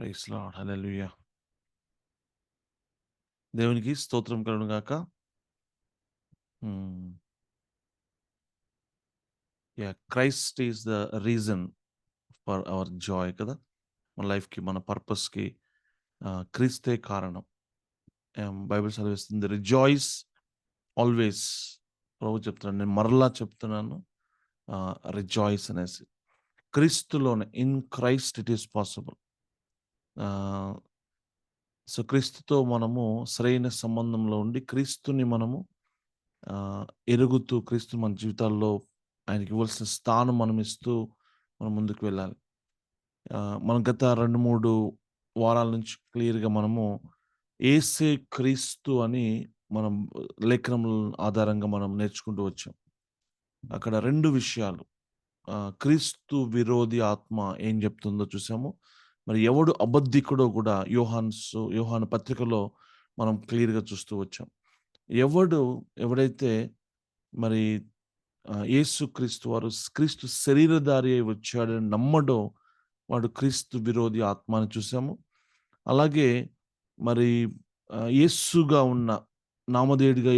Praise lord. హల్లెలూయా. దేవునికి స్తోత్రం కలుగును గాక. హ్మ్. Christ is the reason for hour Joy కదా! మన లైఫ్‌కి, మన పర్పస్‌కి క్రీస్తే కారణం. బైబిల్ సెలవిస్తుంది. Rejoice always. ప్రభు చెప్తున్నాడు. నేను మరలా చెప్తున్నాను. రిజాయిస్ అనేసి. క్రీస్తులోనే in Christ it is possible. Ah, so, క్రీస్తుతో మనము సరైన సంబంధంలో ఉండి క్రీస్తుని మనము ఆహ్, ఎరుగుతూ క్రీస్తు మన జీవితాల్లో ఆయనకి ఇవ్వాల్సిన స్థానం మనం ఇస్తూ మనం ముందుకు వెళ్ళాలి. మనం గత 2, 3 వారాల నుంచి క్లియర్‌గా మనము యేసే క్రీస్తు అని మనం లేఖనముల ఆధారంగా మనం నేర్చుకుంటూ వచ్చాం. అక్కడ 2 విషయాలు క్రీస్తు విరోధి ఆత్మ ఏం చెప్తుందో చూసాము. మరి ఎవడు అబద్ధికుడో కూడా యోహాను పత్రికలో మనం క్లియర్‌గా చూస్తూ వచ్చాం. ఎవడైతే మరి యేసుక్రీస్తు వారు క్రీస్తు శరీరధారి అయి వచ్చాడని నమ్మడో వాడు క్రీస్తు విరోధి ఆత్మ అని చూసాము. అలాగే మరి యేసుగా ఉన్న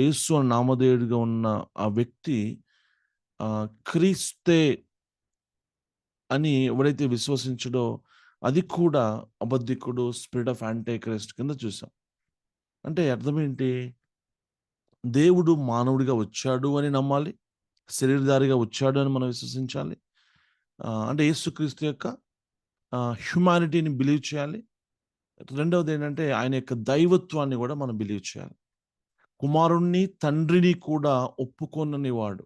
యేసు అని నామధేయుడిగా ఉన్న ఆ వ్యక్తి క్రీస్తే అని ఎవడైతే విశ్వసించడో అది కూడా అబద్ధికుడు, స్పిరిట్ ఆఫ్ యాంటీ క్రైస్ట్ కింద చూసాం. అంటే అర్థమేంటి? దేవుడు మానవుడిగా వచ్చాడు అని నమ్మాలి. శరీరధారిగా వచ్చాడు అని మనం విశ్వసించాలి. అంటే యేసుక్రీస్తు యొక్క హ్యుమానిటీని బిలీవ్ చేయాలి. రెండవదేంటంటే ఆయన యొక్క దైవత్వాన్ని గూడా మనం బిలీవ్ చేయాలి. కుమారుడిని, తండ్రిని కూడా ఒప్పుకోనని వాడు.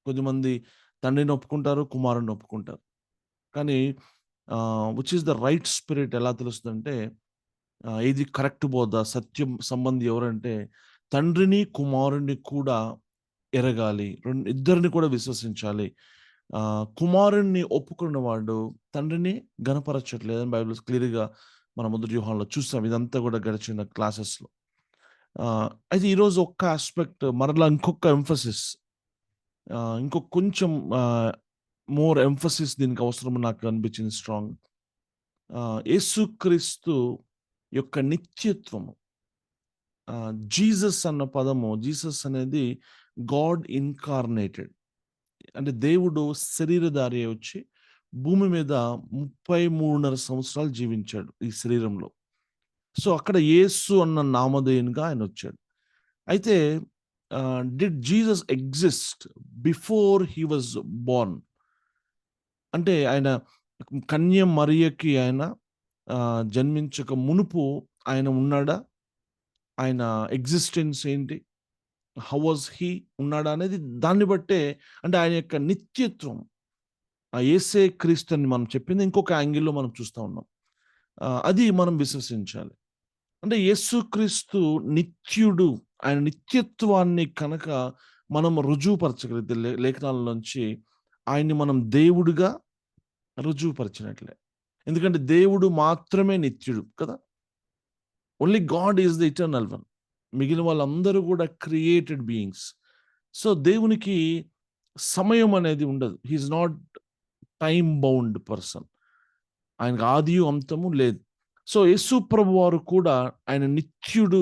కొద్దిమంది తండ్రిని ఒప్పుకుంటారు, కుమారుడిని ఒప్పుకుంటారు. కానీ which is the right spirit ఎలా తెలుస్తదంటే ఇది కరెక్ట్ బోధ, సత్యం సంబంధి ఎవరంటే తండ్రిని, కుమారుడిని కూడా ఎరగాలి. ఇద్దరిని కూడా విశ్వసించాలి. కుమారుడిని ఒప్పుకున్నవాడు తండ్రిని ఘనపరచట్లేదని బైబిల్ క్లియర్‌గా మనం మొదటి యోహానులో చూసాం. ఇదంతా కూడా గడిచిన క్లాసెస్‌లో. అయితే ఈరోజు ఒక్క యాస్పెక్ట్ మరలా ఇంకొక ఎంఫసిస్ ఇంకొక కొంచెం మోర్ ఎంఫసిస్ దీనికి అవసరమని నాకు అనిపించింది స్ట్రాంగ్. యేసుక్రీస్తు యొక్క నిత్యత్వము. జీసస్ అనేది గాడ్ ఇన్కార్నేటెడ్. అంటే దేవుడు శరీరధారి అయి వచ్చి భూమి మీద 33.5 సంవత్సరాలు జీవించాడు ఈ శరీరంలో. సో, అక్కడ యేసు అన్న నామధేయునిగా ఆయనొచ్చాడు. అయితే did Jesus exist before he was Born? అంటే ఆయన కన్య మరియకి ఆయన జన్మించక మునుపు ఆయన ఉన్నాడా? ఆయన ఎగ్జిస్టెన్స్ ఏంటి? హౌ వాస్ హి ఉన్నాడా? అనేది దాన్ని బట్టే అంటే ఆయన యొక్క నిత్యత్వం యేసే క్రీస్తు అని మనం చెప్పింది ఇంకొక యాంగిల్‌లో మనం చూస్తా ఉన్నాం. అది మనం విశ్వసించాలి. అంటే యేసుక్రీస్తు నిత్యుడు. ఆయన నిత్యత్వాన్ని కనుక మనం రుజువుపరచగలిగితే లేఖనాల నుంచి ఆయన్ని మనం దేవుడుగా రుజువుపరిచినట్లే. ఎందుకంటే దేవుడు మాత్రమే నిత్యుడు కదా! Only God is the eternal one. మిగిలిన వాళ్ళందరూ కూడా క్రియేటెడ్ బీయింగ్స్. సో, దేవునికి సమయం అనేది ఉండదు. He is not time bound person. ఆయనకు ఆదియు, అంతము లేదు. సో, యేసు ప్రభువారు కూడా ఆయన నిత్యుడు,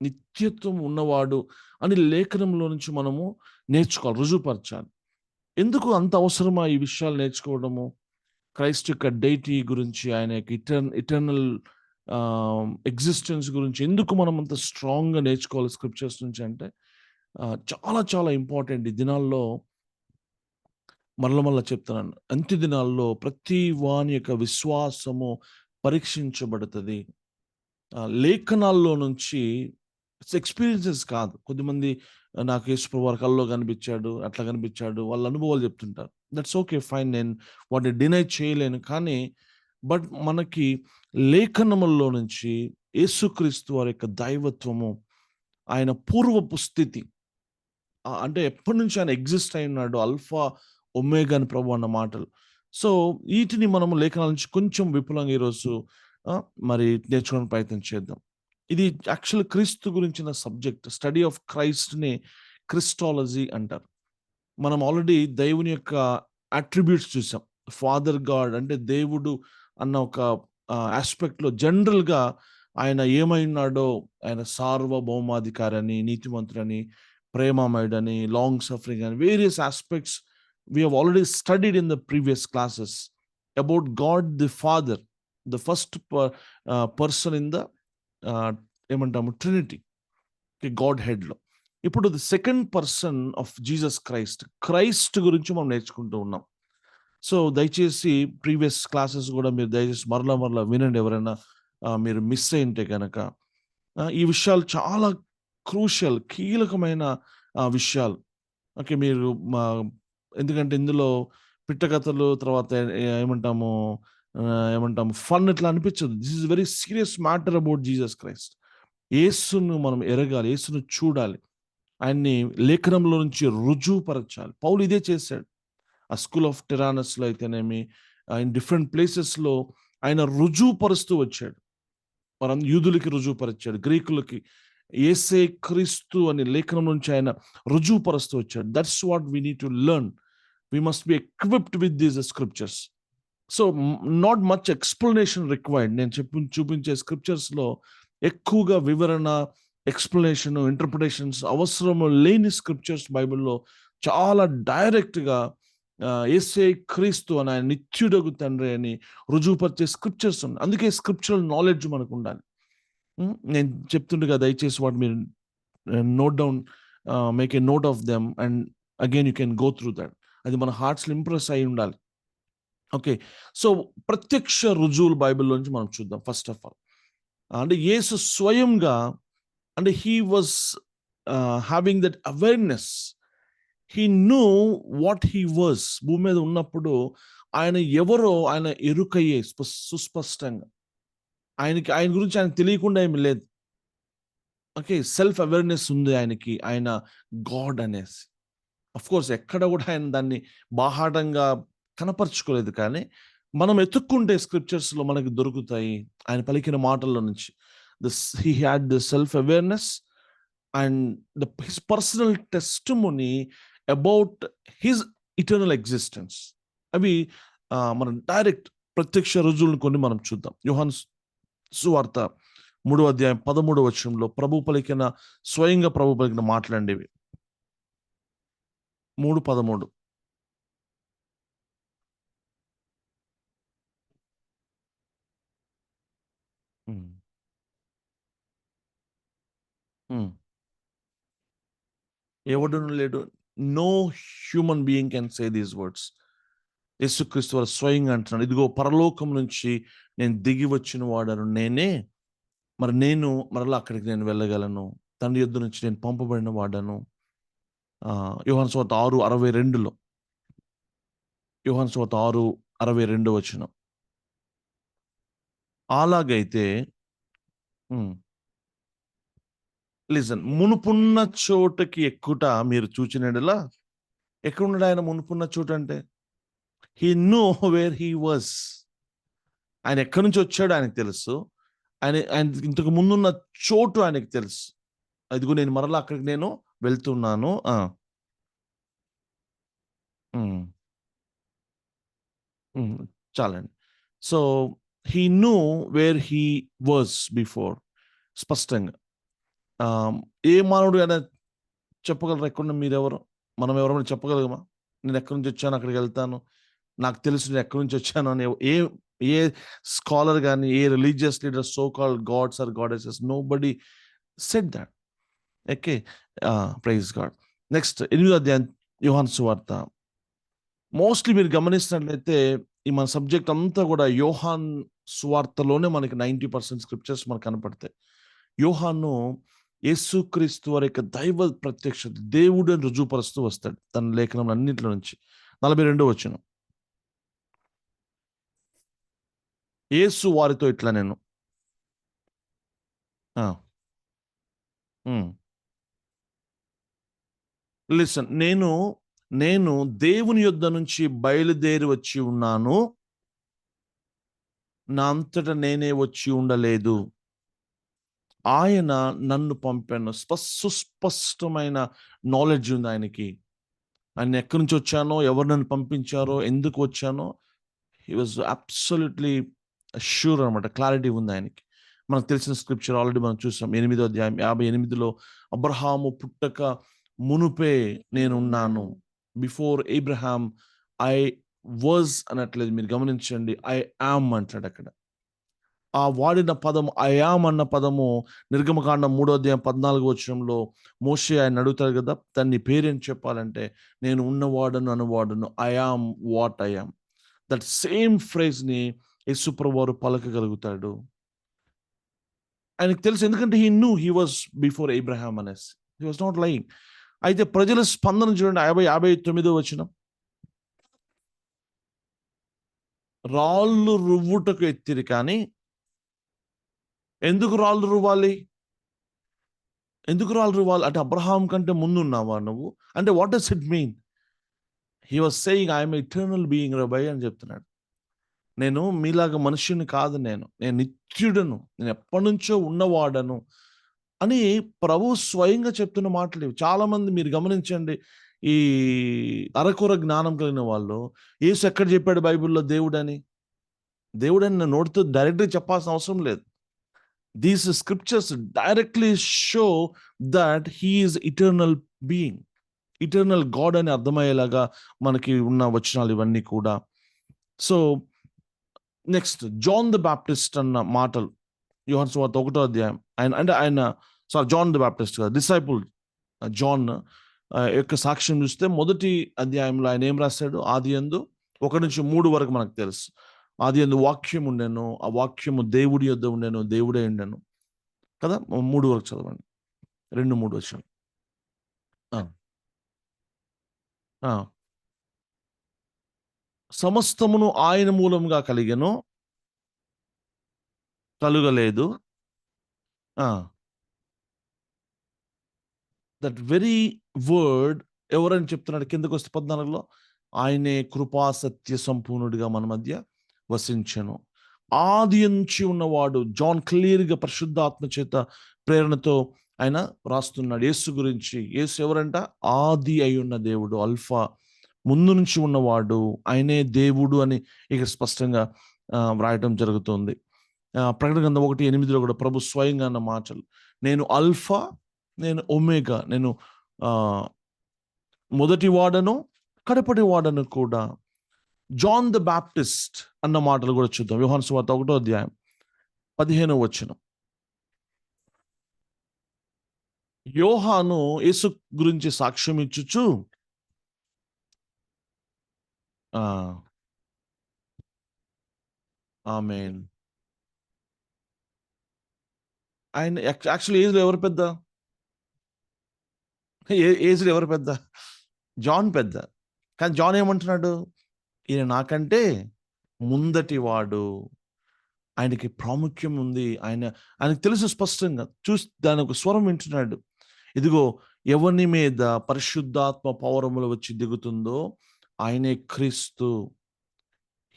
నిత్యత్వం ఉన్నవాడు అని లేఖనంలో నుంచి మనము నేర్చుకోవాలి, రుజువుపరచాలి. ఎందుకు అంత అవసరమా ఈ విషయాలు నేర్చుకోవడము? క్రైస్ట్ యొక్క డెయిటీ గురించి, ఆయన యొక్క ఇటర్నల్ ఎగ్జిస్టెన్స్ గురించి ఎందుకు మనం అంత స్ట్రాంగ్‌గా నేర్చుకోవాలి స్క్రిప్చర్స్ నుంచి అంటే, చాలా చాలా ఇంపార్టెంట్ ఈ దినాల్లో. మరల చెప్తున్నాను. అంత్య దినాల్లో ప్రతి వాని యొక్క విశ్వాసము పరీక్షించబడతది. లేఖనాల్లో నుంచి ఎక్స్‌పీరియన్సెస్ కాదు. కొద్దిమంది నాకు యేసుప్రభు వారు కల్లో కనిపించాడు, అట్లా కనిపించాడు. వాళ్ళ అనుభవాలు చెప్తుంటారు. That's okay, fine. నేను వాటిని డినై చేయలేను. కానీ మనకి లేఖనముల్లో నుంచి యేసుక్రీస్తు వారి యొక్క దైవత్వము, ఆయన పూర్వపు స్థితి అంటే ఎప్పటినుంచి ఆయన ఎగ్జిస్ట్ అయి ఉన్నాడు. ఆల్ఫా, ఒమేగా అని ప్రభు అన్న మాటలు. సో, వీటిని మనము లేఖనాల నుంచి కొంచెం విపులంగా ఈరోజు మరి నేర్చుకోవడానికి ప్రయత్నం చేద్దాం. ఇది యాక్చువల్ క్రీస్తు గురించిన సబ్జెక్ట్. స్టడీ ఆఫ్ క్రైస్ట్‌ని క్రిస్టాలజీ అంటారు. మనం ఆల్రెడీ దేవుని యొక్క అట్రిబ్యూట్స్ చూసాం. ఫాదర్ గాడ్ అంటే దేవుడు అన్న ఒక ఆస్పెక్ట్లో జనరల్గా ఆయన ఏమై ఉన్నాడో, ఆయన సార్వభౌమాధికారి అని, నీతిమంతుడని, ప్రేమమయుడని, లాంగ్ సఫరింగ్ అని, various aspects we have already studied in the previous classes about God the Father, the first person in the ఏమంటాము ట్రినిటీ, గాడ్ హెడ్లో. ఇప్పుడు the second person of Jesus Christ గురించి మనం నేర్చుకుంటూ ఉన్నాం. సో దయచేసి ప్రీవియస్ క్లాసెస్ కూడా మీరు దయచేసి మరలా వినండి, ఎవరైనా మీరు మిస్ అయింటే కనుక. ఈ విషయాలు చాలా క్రూషియల్, కీలకమైన విషయాలు. ఓకే, మీరు ఎందుకంటే ఇందులో పిట్టకథలు, తర్వాత ఏమంటాము ఫన్ ఇట్లా అనిపించదు. This is very serious matter about Jesus Christ. యేసును మనం ఎరగాలి, యేసును చూడాలి, ఆయన్ని లేఖనంలో నుంచి రుజువుపరచాలి. పౌలు ఇదే చేశాడు. ఆ స్కూల్ ఆఫ్ టెరానస్లో అయితేనేమి, ఇన్ డిఫరెంట్ ప్లేసెస్లో ఆయన రుజువుపరుస్తూ వచ్చాడు. యూదులకి రుజువుపరిచాడు, గ్రీకులకి యేసే క్రీస్తు అని లేఖనం నుంచి ఆయన రుజువుపరుస్తూ వచ్చాడు. That's what we need to learn. We must be equipped with these scriptures. So not much explanation required. నేను చూపించే స్క్రిప్చర్స్లో ఎక్కువగా వివరణ, ఎక్స్ప్లెనేషన్, ఇంటర్ప్రిటేషన్స్ అవసరం లేని స్క్రిప్చర్స్ బైబిల్లో చాలా డైరెక్ట్గా యేసే క్రీస్తు అని, ఆయన నిత్యుడగు తండ్రి అని రుజువుపరిచే స్క్రిప్చర్స్ ఉన్నాయి. అందుకే స్క్రిప్చరల్ నాలెడ్జ్ మనకు ఉండాలి. నేను చెప్తుండగా దయచేసి వాటి మీరు note down, make a note of them and again you can go through that. అది మన హార్ట్స్లో ఇంప్రెస్ అయి ఉండాలి. ఓకే, సో ప్రత్యక్ష రుజువులు బైబిల్లోంచి మనం చూద్దాం. ఫస్ట్ ఆఫ్ ఆల్, అంటే యేసు స్వయంగా, అంటే he was having that awareness. He knew what he was. భూమి మీద ఉన్నప్పుడు ఆయన ఎవరో ఆయన ఎరుకయ్యే సుస్పష్టంగా. ఆయన గురించి ఆయన తెలియకుండా ఏమి లేదు. ఓకే, సెల్ఫ్ అవేర్నెస్ ఉంది ఆయనకి, ఆయన గాడ్ అనేసి. అఫ్ కోర్స్ ఎక్కడ కూడా ఆయన దాన్ని బాహాటంగా కనపరుచుకోలేదు, కానీ మనం ఎత్తుక్కుంటే స్క్రిప్చర్స్లో మనకి దొరుకుతాయి ఆయన పలికిన మాటల్లో నుంచి. He had the self awareness and his personal testimony about his eternal existence. అవి మనం డైరెక్ట్ ప్రత్యక్ష రుజువులను కొన్ని మనం చూద్దాం. యోహాను సువార్త 3వ అధ్యాయం 13వ వచనంలో స్వయంగా ప్రభు పలికిన మాటలండేవి. 3:13. ఎవడును లేడు. No human being can say these words. యేసుక్రీస్తు వారు స్వయంగా అంటున్నాడు, ఇదిగో పరలోకం నుంచి నేను దిగి వచ్చిన వాడను నేనే, మరి నేను మరలా అక్కడికి నేను వెళ్ళగలను, తండ్రి యొద్ద నుంచి నేను పంపబడిన వాడను. యోహాను సువార్త 6:62లో, యోహాను సువార్త 6:62 వచనం. అలాగైతే లిజన్, మునుపున్న చోటకి ఎక్కుట మీరు చూచినలా. ఎక్కడున్నాడు ఆయన మునుపున్న చోటు అంటే? He know where he was. ఆయన ఎక్కడి నుంచి వచ్చాడు ఆయనకు తెలుసు. ఆయన ఇంతకు ముందున్న చోటు ఆయనకు తెలుసు. అదిగో నేను మరలా అక్కడికి నేను వెళ్తున్నాను. చాలండి. So he know where he was before. స్పష్టంగా ఏ మానవుడు అయినా చెప్పగలరు ఎక్కడ మీరెవరు? మనం ఎవరైనా చెప్పగలగమా? నేను ఎక్కడి నుంచి వచ్చాను, అక్కడికి వెళ్తాను, నాకు తెలుసు నేను ఎక్కడి నుంచి వచ్చాను అని ఏ స్కాలర్ కానీ, ఏ religious leader, so called gods or goddesses, nobody said that. Okay, praise God. Next 8వ అధ్యాయం యోహాను సువార్త. మోస్ట్లీ మీరు గమనిస్తున్నట్లయితే ఈ మన సబ్జెక్ట్ అంతా కూడా యోహాన్ సువార్తలోనే మనకి 90% స్క్రిప్చర్స్ మనకు కనపడతాయి. యోహాను యేసుక్రీస్తు వారి యొక్క దైవ ప్రత్యక్షత, దేవుడు అని రుజువుపరుస్తూ వస్తాడు తన లేఖనం అన్నింటిలో నుంచి. 42వ వచనం, యేసు వారితో ఇట్లా నేను లిసన్, నేను దేవుని యొద్ద నుంచి బయలుదేరి వచ్చి ఉన్నాను, నా అంతటా నేనే వచ్చి ఉండలేదు, ఆయన నన్ను పంపాను. సుస్పష్టమైన నాలెడ్జ్ ఉంది ఆయనకి. ఆయన ఎక్కడి నుంచి వచ్చానో, ఎవరు నన్ను పంపించారో, ఎందుకు వచ్చానో. హీ వాజ్ అబ్సల్యూట్లీ షూర్ అనమాట, క్లారిటీ ఉంది ఆయనకి. మనకు తెలిసిన స్క్రిప్చర్ ఆల్రెడీ మనం చూసాం. 8వ అధ్యాయం 58లో అబ్రహాము పుట్టక మునుపే నేనున్నాను, బిఫోర్ ఏబ్రహాం ఐ వాజ్ అనట్లేదు, మీరు గమనించండి, ఐ యామ్ అంటాడు అక్కడ. ఆ వాడిన పదము ఐ యామ్ అన్న పదము నిర్గమకాండం 3వ అధ్యాయం 14వ వచనంలో మోషే ఆయన అడుగుతారు కదా, దాన్ని పేరేం చెప్పాలంటే నేను ఉన్నవాడను అనువాడను, I am what I am. That same phrase ని యేసుప్రభువు వారు పలకగలుగుతాడు. ఆయనకు తెలుసు, ఎందుకంటే he knew he was before Abraham అనేసి. He was not lying. అయితే ప్రజల స్పందన చూడండి, 59వ వచనం. రాళ్ళు రువ్వుటకు ఎత్తిరి కానీ, ఎందుకు రాళ్ళు రువ్వాలి? ఎందుకు రాళ్ళు రువ్వాలి అంటే అబ్రహాం కంటే ముందు ఉన్నావా నువ్వు అంటే what does it mean? He was saying I'm eternal being rabbi అని చెప్తున్నాడు. నేను మీలాగా మనుష్యుని కాదు, నేను నిత్యుడను, నేను ఎప్పటి నుంచో ఉన్నవాడను అని ప్రభు స్వయంగా చెప్తున్న మాటలు ఇవి. చాలా మంది మీరు గమనించండి, ఈ అరకొర జ్ఞానం కలిగిన వాళ్ళు యేసు ఎక్కడ చెప్పాడు బైబిల్లో దేవుడని నోటితో డైరెక్ట్గా చెప్పాల్సిన అవసరం లేదు. These scriptures directly show that he is eternal being, eternal God అని అర్థమయ్యేలాగా మనకి ఉన్న వచనాలు ఇవన్నీ కూడా. So next John the Baptist అన్న మాటలు యోహాను సువార్త 1వ అధ్యాయం. జాన్ ద బాప్టిస్ట్ కాదు, డిసైపుల్ జాన్ యొక్క సాక్ష్యం చూస్తే మొదటి అధ్యాయంలో ఆయన ఏం రాశాడు? ఆదియందు 1-3 వరకు మనకు తెలుసు. ఆదియందు వాక్యం ఉండెను, ఆ వాక్యము దేవుడి యొద్ద ఉండెను, దేవుడే ఉండెను కదా. 3 వరకు చదవండి, 2-3 వచ్చాను. సమస్తమును ఆయన మూలంగా కలిగెను, కలుగలేదు. దట్ వెరీ వర్డ్ ఎవరని చెప్తున్నాడు కిందకు వస్తే 14లో, ఆయనే కృపా సత్య సంపూర్ణుడిగా మన మధ్య వసించెను. ఆది నుంచి ఉన్నవాడు జాన్ క్లియర్గా పరిశుద్ధాత్మ చేత ప్రేరణతో ఆయన రాస్తున్నాడు యేసు గురించి. యేసు ఎవరంట? ఆది అయి ఉన్న దేవుడు, అల్ఫా, ముందు నుంచి ఉన్నవాడు, ఆయనే దేవుడు అని ఇక్కడ స్పష్టంగా వ్రాయటం జరుగుతుంది. ప్రకటన గ్రంథం 1:8లో కూడా ప్రభు స్వయంగా అన్న మాటలు, నేను అల్ఫా, నేను ఒమేగా, నేను మొదటి వాడను కడపటి వాడను కూడా. జాన్ ద బాప్టిస్ట్ అన్న మాటలు కూడా చూద్దాం. యోహాను సువార్త 1వ అధ్యాయం 15వ వచనం. యోహాను యేసు గురించి సాక్ష్యం ఇచ్చుచు ఆమేన్. ఆయన యాక్చువల్లీ ఏజ్లో ఎవరు పెద్ద? ఏజ్లో ఎవరు పెద్ద? జాన్ పెద్ద. కానీ జాన్ ఏమంటున్నాడు? ఈయన నాకంటే ముందటి వాడు, ఆయనకి ప్రాముఖ్యం ఉంది, ఆయనకు తెలుసు స్పష్టంగా. దాని ఒక స్వరం వింటున్నాడు, ఇదిగో ఎవరి మీద పరిశుద్ధాత్మ పౌరములు వచ్చి దిగుతుందో ఆయనే క్రీస్తు.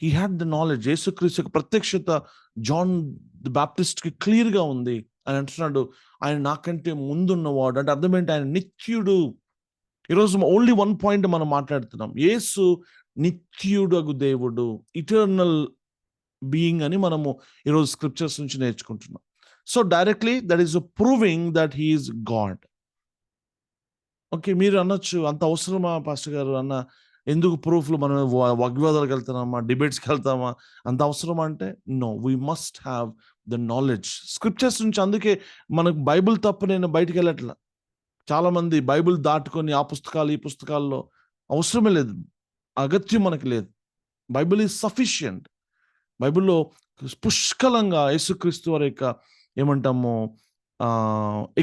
He had the knowledge. యేసుక్రీస్తు యొక్క ప్రత్యక్షత జాన్ ది బాప్టిస్ట్ కి క్లియర్ గా ఉంది. ఆయన అంటున్నాడు ఆయన నాకంటే ముందున్నవాడు. అంటే అర్థం ఏంటి? ఆయన నిత్యుడు. ఈరోజు ఓన్లీ 1 పాయింట్ మనం మాట్లాడుతున్నాం. యేసు నిత్యుడగు దేవుడు, ఇటర్నల్ బీయింగ్ అని మనము ఈరోజు స్క్రిప్చర్స్ నుంచి నేర్చుకుంటున్నాం. So directly that is proving that he is God. Okay, మీరు అనొచ్చు అంత అవసరమా పాస్టర్ గారు అన్న, ఎందుకు ప్రూఫ్లు? మనం వాగ్వివాదాలకు వెళ్తున్నామా, డిబేట్స్కి వెళ్తామా? అంత అవసరమా అంటే no, we must have the knowledge scriptures నుంచి. అందుకే మనకు బైబిల్ తప్ప నేను బయటికి వెళ్ళట్లా. చాలా మంది బైబిల్ దాటుకొని ఆ పుస్తకాలు ఈ పుస్తకాల్లో అవసరమే లేదు, అగత్యం మనకి లేదు. Bible is sufficient. బైబిల్లో పుష్కలంగా యేసుక్రీస్తు వారి యొక్క ఏమంటాము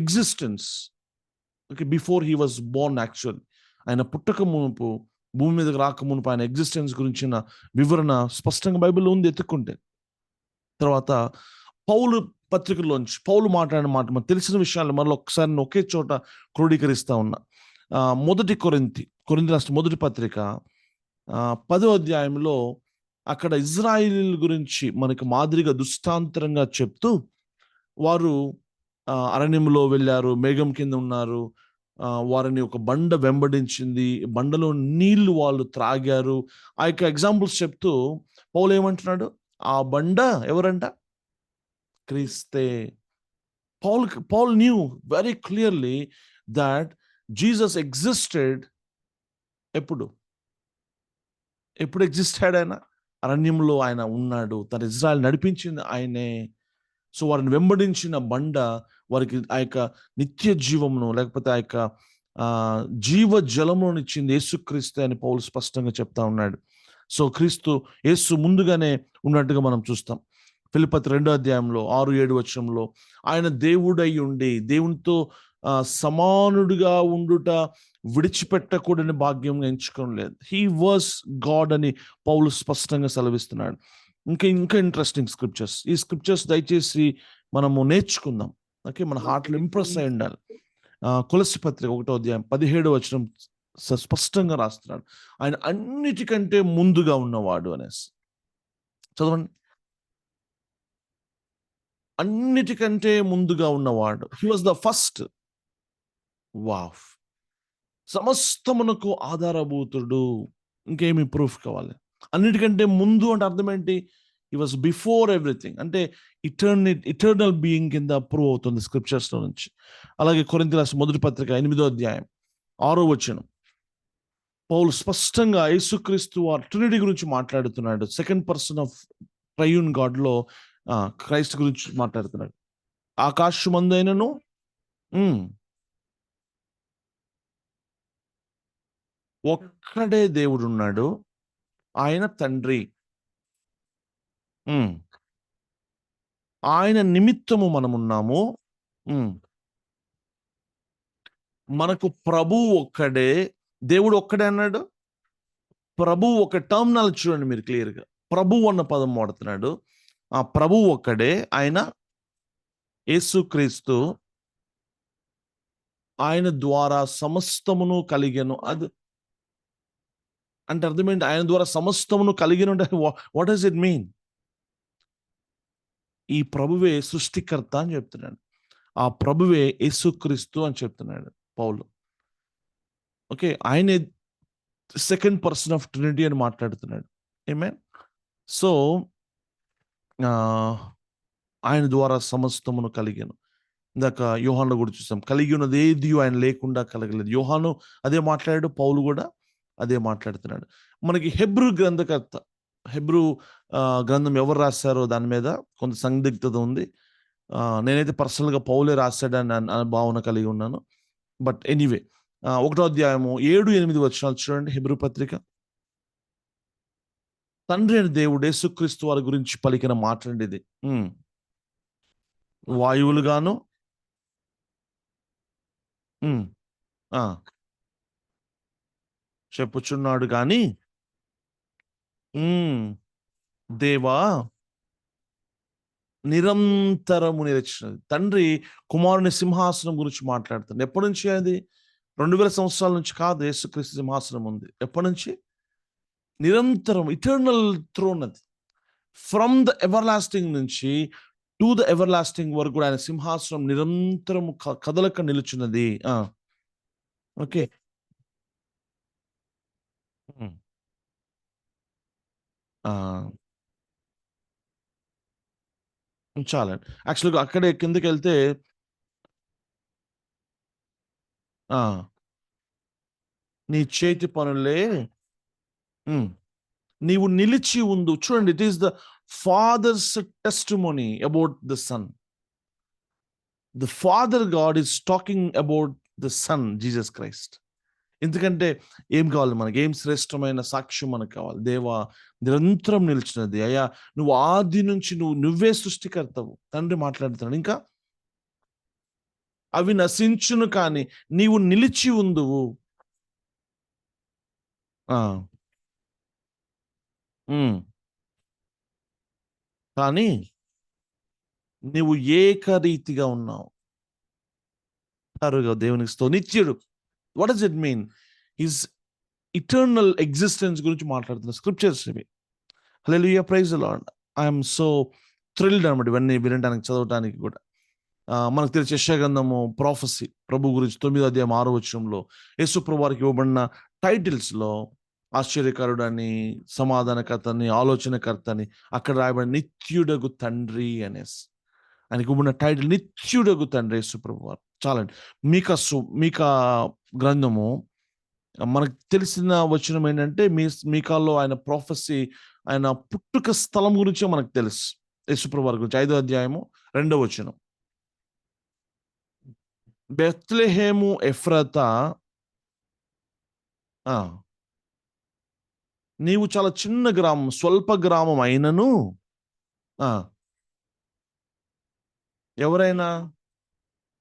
existence, okay, before he was Born, actual ఆయన పుట్టక మునుపు, భూమి మీదకి రాక మునుపు ఆయన ఎగ్జిస్టెన్స్ గురించిన వివరణ స్పష్టంగా బైబిల్లో ఉంది ఎత్తుక్కుంటే. తర్వాత పౌలు పత్రికల్లోంచి పౌలు మాట్లాడిన మాట, మనకు తెలిసిన విషయాలు మరలా ఒకసారి ఒకే చోట క్రోడీకరిస్తా ఉన్నా. కొరింథీ రాష్ట్ర మొదటి పత్రిక 10వ అధ్యాయంలో అక్కడ ఇజ్రాయిలీల గురించి మనకు మాదిరిగా దృష్టాంతరంగా చెప్తూ, వారు అరణ్యంలో వెళ్ళారు, మేఘం కింద ఉన్నారు, వారిని ఒక బండ వెంబడించింది, బండలో నీళ్లు వాళ్ళు త్రాగారు. ఆ యొక్క ఎగ్జాంపుల్స్ చెప్తూ పౌలు ఏమంటున్నాడు? ఆ బండ ఎవరంట? క్రీస్తే. Paul knew very clearly that Jesus existed. ఎప్పుడు ఎగ్జిస్ట్ అయ్యాడు ఆయన? అరణ్యంలో ఆయన ఉన్నాడు. తన ఇజ్రాయెల్ నడిపించింది ఆయనే. సో వారిని వెంబడించిన బండ వారికి ఆ యొక్క నిత్య జీవమును, లేకపోతే ఆ యొక్క జీవ జలమును ఇచ్చింది యేసుక్రీస్తు అని పౌలు స్పష్టంగా చెప్తా ఉన్నాడు. సో క్రీస్తు యేసు ముందుగానే ఉన్నట్టుగా మనం చూస్తాం. ఫిలిప్పీ 2వ అధ్యాయంలో 6-7 వచనంలో ఆయన దేవుడై ఉండి దేవునితో సమానుడిగా ఉండుట విడిచిపెట్టకూడని భాగ్యం ఎంచుకోలేదు. హీ వాస్ గాడ్ అని పౌలు స్పష్టంగా సెలవిస్తున్నాడు. ఇంకా ఇంట్రెస్టింగ్ స్క్రిప్చర్స్. ఈ స్క్రిప్చర్స్ దయచేసి మనము నేర్చుకుందాం. ఓకే, మన హార్ట్లో ఇంప్రెస్ అయి ఉండాలి. కొలస్సీ పత్రిక 1వ అధ్యాయం 17వ వచనం స్పష్టంగా రాస్తున్నాడు, ఆయన అన్నిటికంటే ముందుగా ఉన్నవాడు అనేసి. చదవండి. అన్నిటికంటే ముందుగా ఉన్నవాడు. He was the first. Wow! సమస్తమునకు ఆధారభూతుడు. ఇంకేమి ప్రూఫ్ కావాలి? అన్నిటికంటే ముందు అంటే అర్థం ఏంటి? He was before everything. అంటే ఇటర్నల్ బీయింగ్ కింద ప్రూవ్ అవుతుంది స్క్రిప్చర్స్ లో నుంచి. అలాగే కొరింథీ రాసిన మొదటి పత్రిక 8వ అధ్యాయం 6వ వచనం పౌలు స్పష్టంగా యేసుక్రీస్తు వారి ట్రినిటీ గురించి మాట్లాడుతున్నాడు. సెకండ్ పర్సన్ ఆఫ్ ట్రైయూన్ గాడ్ లో క్రైస్ట్ గురించి మాట్లాడుతున్నాడు. ఆకాశమందైనను ఒక్కడే దేవుడు ఉన్నాడు, ఆయన తండ్రి. ఆయన నిమిత్తము మనమున్నాము. మనకు ప్రభు ఒక్కడే, దేవుడు ఒక్కడే అన్నాడు. ప్రభు ఒక టర్మినాలజీ చూడండి మీరు క్లియర్గా. ప్రభు అన్న పదం వాడుతున్నాడు. ఆ ప్రభు ఒక్కడే, ఆయన యేసుక్రీస్తు. ఆయన ద్వారా సమస్తమును కలిగెను. అది అంటే అర్థమేంటి? ఆయన ద్వారా సమస్తమును కలిగిన అంటే వాట్ డస్ ఇట్ మీన్? ఈ ప్రభువే సృష్టికర్త అని చెప్తున్నాడు. ఆ ప్రభువే యేసుక్రీస్తు అని చెప్తున్నాడు పౌలు. ఓకే, ఆయనే సెకండ్ పర్సన్ ఆఫ్ ట్రినిటీ అని మాట్లాడుతున్నాడు. ఆమేన్. సో ఆయన ద్వారా సమస్తమును కలిగాను. ఇందాక యోహాను కూడా చూసాం, కలిగి ఉన్నది ఏది ఆయన లేకుండా కలగలేదు. యోహాను అదే మాట్లాడాడు, పౌలు కూడా అదే మాట్లాడుతున్నాడు. మనకి హెబ్రూ గ్రంథకర్త, హెబ్రూ గ్రంథం ఎవరు రాశారో దాని మీద కొంత సందిగ్ధత ఉంది. నేనైతే పర్సనల్గా పౌలే రాశాడని భావన కలిగి ఉన్నాను. బట్ ఎనీవే 1వ అధ్యాయము 7-8 వచనాలు చూడండి. హెబ్రూ పత్రిక. తండ్రి అయిన దేవుడు యేసుక్రీస్తు వారి గురించి పలికిన మాట ఇది. వాయువులుగాను చెప్పుచున్నాడు గాని దేవా నిరంతరము నిలిచినది. తండ్రి కుమారుని సింహాసనం గురించి మాట్లాడుతుంది. ఎప్పటి నుంచి అది? 2000 సంవత్సరాల నుంచి కాదు. యేసుక్రీస్తు సింహాసనం ఉంది. ఎప్పటి నుంచి? నిరంతరం, ఇటర్నల్ థ్రోన్ అది. ఫ్రమ్ ద ఎవర్ లాస్టింగ్ నుంచి టు ద ఎవర్ లాస్టింగ్ వరకు కూడా ఆయన సింహాసనం నిరంతరము కదలక నిలుచున్నది. ఓకే, చాలండి. యాక్చువల్గా అక్కడే కిందకి వెళ్తే నీ చేతి పనులే నీవు నిలిచి ఉండు. చూడండి, it is the father's testimony about the son. The father God is talking about the son Jesus Christ. ఎందుకంటే ఏం కావాలి మనకి? ఏం శ్రేష్టమైన సాక్ష్యం మనకు కావాలి? దేవా నిరంతరం నిలిచినది. అయ్యా నువ్వు ఆది నుంచి నువ్వే సృష్టికర్తవు. తండ్రి మాట్లాడుతున్నాడు. ఇంకా అవి నశించును కానీ నీవు నిలిచి ఉందువు. కానీ నీవు ఏకరీతిగా ఉన్నావు. దేవునికి నిత్యుడు. What does it mean? His eternal existence గురించి మాట్లాడుతున్న స్క్రిప్చర్స్ ఇవి. Hallelujah, praise the Lord. I'm so thrilled అనమాట ఇవన్నీ వినడానికి, చదవటానికి కూడా. మనకు తెలిసే యెషయా గ్రంథము ప్రాఫెసీ ప్రభు గురించి 9వ అధ్యాయం 6వ వచనంలో యేసు ప్రభు వారికి ఇవ్వబడిన టైటిల్స్ లో ఆశ్చర్యకరుడని, సమాధానకర్తని, ఆలోచనకర్తని, అక్కడ రాయబడి నిత్యుడగు తండ్రి అనేసి. ఆయనకు ఉన్న టైటిల్ నిత్యుడగు తండ్రి యేసుప్రభు వారు. చాలండి. మీకా గ్రంథము మనకు తెలిసిన వచనం ఏంటంటే మీకాలో ఆయన ప్రొఫెసీ, ఆయన పుట్టుక స్థలం గురించే మనకు తెలుసు. యేసుప్రభు వారి గురించి 5వ అధ్యాయము 2వ వచనం. బెత్లెహేము ఎఫ్రాతా, నీవు చాలా చిన్న గ్రామం, స్వల్ప గ్రామం అయినను, ఎవరైనా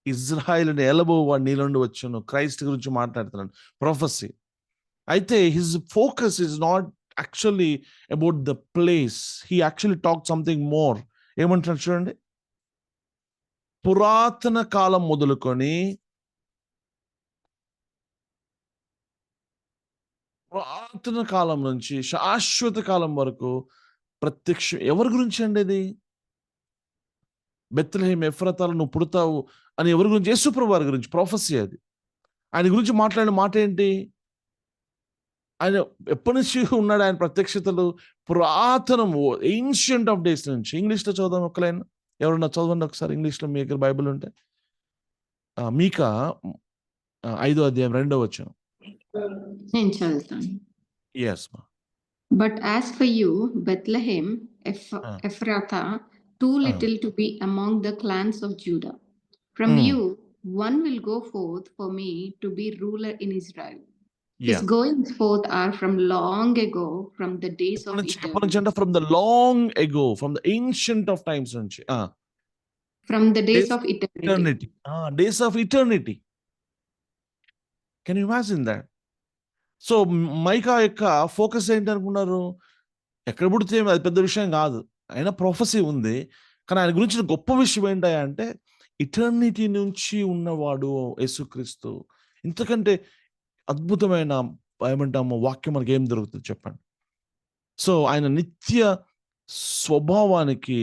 ఇజ్రాయిల్ని ఏలబోవాడు నీలో నుండి వచ్చును. క్రైస్ట్ గురించి మాట్లాడుతున్నాడు, ప్రొఫెసీ. అయితే his focus is not actually about the place, he actually talk something more. ఏమంటున్నాడు చూడండి, పురాతన కాలం మొదలుకొని పురాతన కాలం నుంచి శాశ్వత కాలం వరకు ప్రత్యక్షం ఎవరి గురించి అండి ఇది? బెత్లెహేం ఎఫ్రాతాలో నువ్వు పుడతావు అని ఎవరి గురించి? యేసుప్రభు వారి గురించి ప్రొఫెసీ అది. ఆయన గురించి మాట్లాడిన మాట ఏంటి? ఆయన ఎప్పటి నుంచి ఉన్నాడు? ఆయన ప్రత్యక్షతలు పురాతనము, ఏన్షియంట్ ఆఫ్ డేస్ నుంచి. ఇంగ్లీష్లో చదువుదాం ఒక లైన్, ఎవరన్నా చదవండి ఒకసారి ఇంగ్లీష్లో, మీ దగ్గర బైబిల్ ఉంటే. మీకా 5వ అధ్యాయం 2వ వచనం. నేను చదువుతాను. yes ma. But as for you, Bethlehem Ephrathah, too little to be among the clans of Judah, from you one will go forth for me to be ruler in Israel. His goings forth are from long ago, from the days of eternity. From the long ago, from the ancient of times nunchi. From the days of eternity. Days of eternity. Can you imagine that? So mica యొక్క focus ఏంటి అనుకున్నారు? ఎక్కడ పుడితే అది పెద్ద విషయం కాదు, అయినా ప్రొఫెసీ ఉంది. కానీ ఆయన గురించిన గొప్ప విషయం ఏంటంటే అంటే ఇటర్నిటీ నుంచి ఉన్నవాడు యేసుక్రీస్తు. ఇంతకంటే అద్భుతమైన ఏమంటాము వాక్యం మనకి ఏం దొరుకుతుంది చెప్పండి? సో ఆయన నిత్య స్వభావానికి